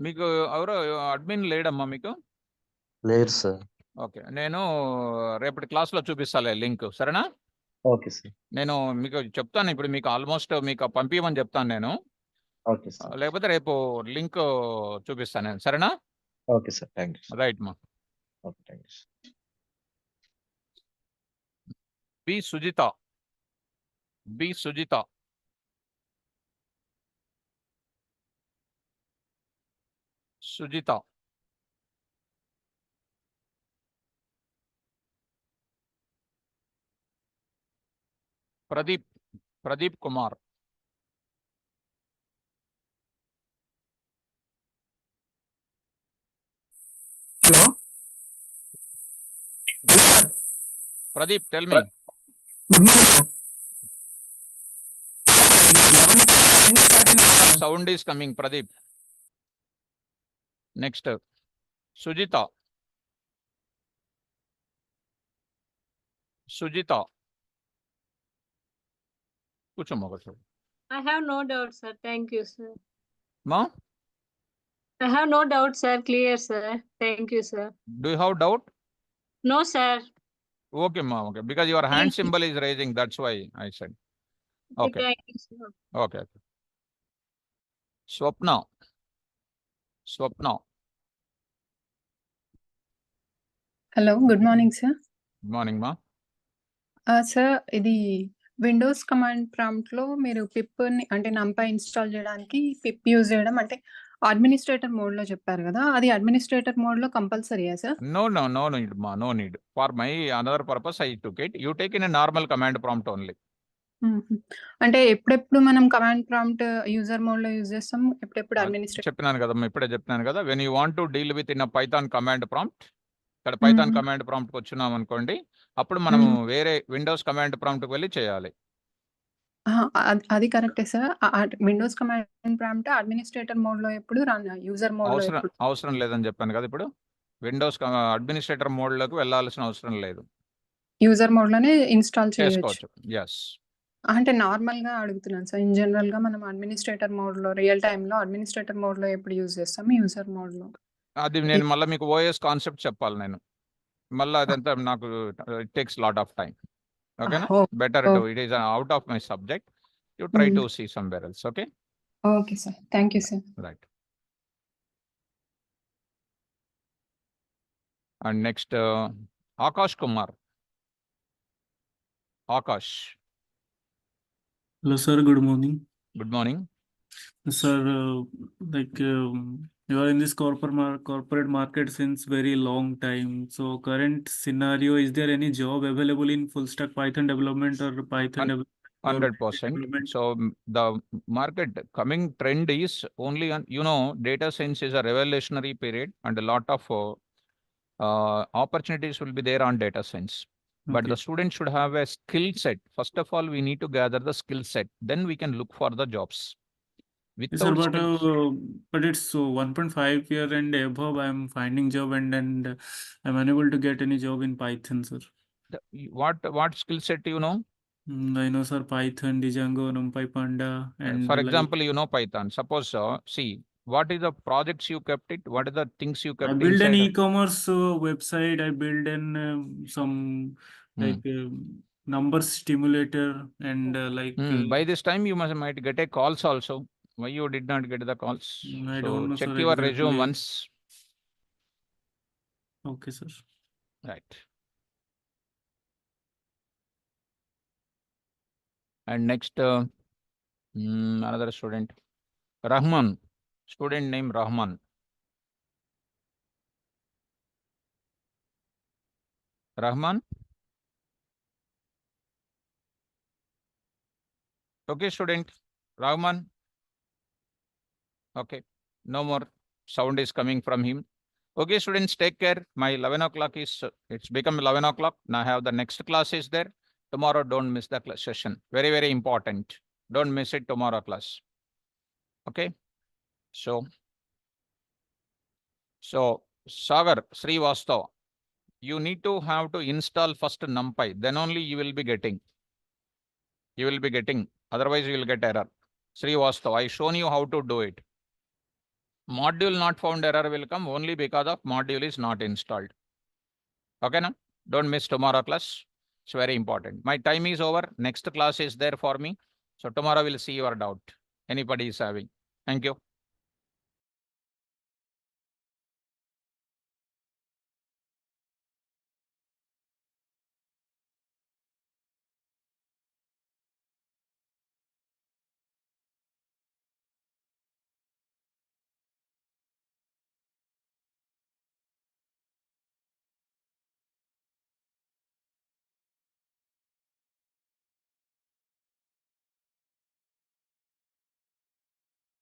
Speaker 1: మీకు ఎవరో admin లేడమ్మా మీకు?
Speaker 2: లేదు sir.
Speaker 1: Okay, నేను రేపటి క్లాస్లో చూపిస్తాలే link, సరేనా?
Speaker 2: Okay sir.
Speaker 1: నేను మీకు చెప్తాను, ఇప్పుడు మీకు ఆల్మోస్ట్ మీకు పంపించమని చెప్తాను నేను.
Speaker 2: Okay sir.
Speaker 1: లేకపోతే రేపు లింక్ చూపిస్తాను నేను, సరేనా?
Speaker 2: Okay sir, thank you.
Speaker 1: Right మా.
Speaker 2: Okay, thank you.
Speaker 1: B Sujitha. B Sujitha. Sujitha. Pradeep. Pradeep Kumar.
Speaker 3: Hello.
Speaker 1: Pradeep, tell me.
Speaker 3: Good morning, sir.
Speaker 1: Sound is coming, Pradeep. Next, Sujita. Sujita.
Speaker 4: I have no doubt, sir. Thank you, sir.
Speaker 1: Ma?
Speaker 4: I have no doubt, sir. Clear, sir. Thank you, sir.
Speaker 1: Do you have doubt?
Speaker 4: No, sir.
Speaker 1: Okay, ma. Okay, because your hand symbol is raising, that's why I said. Okay.
Speaker 4: Thank you, sir.
Speaker 1: Okay. Swapna. Swapna.
Speaker 5: Hello, good morning sir.
Speaker 1: Good morning, ma.
Speaker 5: Sir, ఇది Windows command ప్రాంప్ట్లో మీరు పిప్ని అంటే నంపై install చేయడానికి పిప్ use చేయడం అంటే administrator మోడ్లో చెప్పారు కదా, అది అడ్మినిస్ట్రేటర్ మోడ్లో కంపల్సరీయా sir?
Speaker 1: No need, ma. No need. For my another purpose, I took it. You take in a normal command prompt only.
Speaker 5: అంటే ఎప్పుడెప్పుడు మనం కమాండ్ ప్రాంప్ట్ యూజర్ మోడ్లో యూజ్ చేస్తాం, ఎప్పుడెప్పుడు అడ్మినిస్ట్రేటర్?
Speaker 1: చెప్పినాను కదా, ఇప్పుడే చెప్పినాను కదా, when you want to deal with in Python command prompt, ఇక్కడ పైథాన్ కమాండ్ ప్రాంప్ట్ వచ్చినాం అనుకోండి, అప్పుడు మనము వేరే విండోస్ కమాండ్ ప్రాంప్ట్కి వెళ్ళి చేయాలి.
Speaker 5: అది కరెక్టే sir. Windows command prompt administrator మోడ్లో ఎప్పుడు రన్, యూజర్ మోడ్లో
Speaker 1: అవసరం లేదని చెప్పాను కదా. ఇప్పుడు విండోస్ అడ్మినిస్ట్రేటర్ మోడ్లోకి వెళ్ళాల్సిన అవసరం లేదు,
Speaker 5: యూజర్ మోడ్లోనే ఇన్స్టాల్ చేసుకోవచ్చు.
Speaker 1: ఎస్,
Speaker 5: అంటే నార్మల్గా అడుగుతున్నాను సార్. ఇన్ జనరల్గా మనం అడ్మినిస్ట్రేటర్ మోడ్లో రియల్ టైంలో అడ్మినిస్ట్రేటర్ మోడ్లో ఎప్పుడు యూజ్ చేస్తాం, యూజర్ మోడ్లో?
Speaker 1: అది నేను మళ్ళీ మీకు ఓఎస్ కాన్సెప్ట్ చెప్పాలి నేను, మళ్ళీ అదంతా నాకు it takes lot of time. ఓకేనా? Better to it is out of my subject, you try to see somewhere else. Okay,
Speaker 5: okay sir, thank you sir.
Speaker 1: Right. And next Akash Kumar. Akash.
Speaker 3: Hello, sir. Good morning.
Speaker 1: Good morning.
Speaker 3: Sir, you are in this corporate market since very long time. So current scenario, is there any job available in full stack Python development or Python
Speaker 1: 100%.
Speaker 3: development?
Speaker 1: So the market coming trend is only on, data science is a revolutionary period and a lot of opportunities will be there on data science. But
Speaker 3: Okay.
Speaker 1: the student should have a skill set. First of all, we need to gather the skill set. Then we can look for the jobs.
Speaker 3: Yes, sir,
Speaker 1: Without
Speaker 3: but it's 1.5 year and above. I'm finding job and I'm unable to get any job in Python, sir.
Speaker 1: what skill set you know?
Speaker 3: I know, sir, Python, Django, NumPy, Panda, and
Speaker 1: For example, you know Python. Suppose, see, what is the projects you kept it? What are the things you
Speaker 3: I
Speaker 1: kept
Speaker 3: built an
Speaker 1: inside?
Speaker 3: e-commerce website. I built an some number stimulator and
Speaker 1: By this time, you might get a calls also. Why you did not get the calls?
Speaker 3: I
Speaker 1: So
Speaker 3: don't know,
Speaker 1: check
Speaker 3: sir,
Speaker 1: your
Speaker 3: exactly.
Speaker 1: resume once.
Speaker 3: Okay, sir.
Speaker 1: Right. And next, another student, Rahman. Student name Rahman. Rahman. Okay, student. Rahman? Okay, no more sound is coming from him. Okay, students, take care. My 11 o'clock is, it's become 11 o'clock. Now I have the next class is there. Tomorrow, don't miss the session. Very, very important. Don't miss it tomorrow class. Okay, so Sagar, Srivastav, you need to have to install first NumPy, then only you will be getting. Otherwise you will get error. Srivastav, I shown you how to do it. Module not found error will come only because of module is not installed. Okay, now don't miss tomorrow class. It's very important. My time is over. Next class is there for me. So tomorrow we'll see your doubt. Anybody is having. Thank you.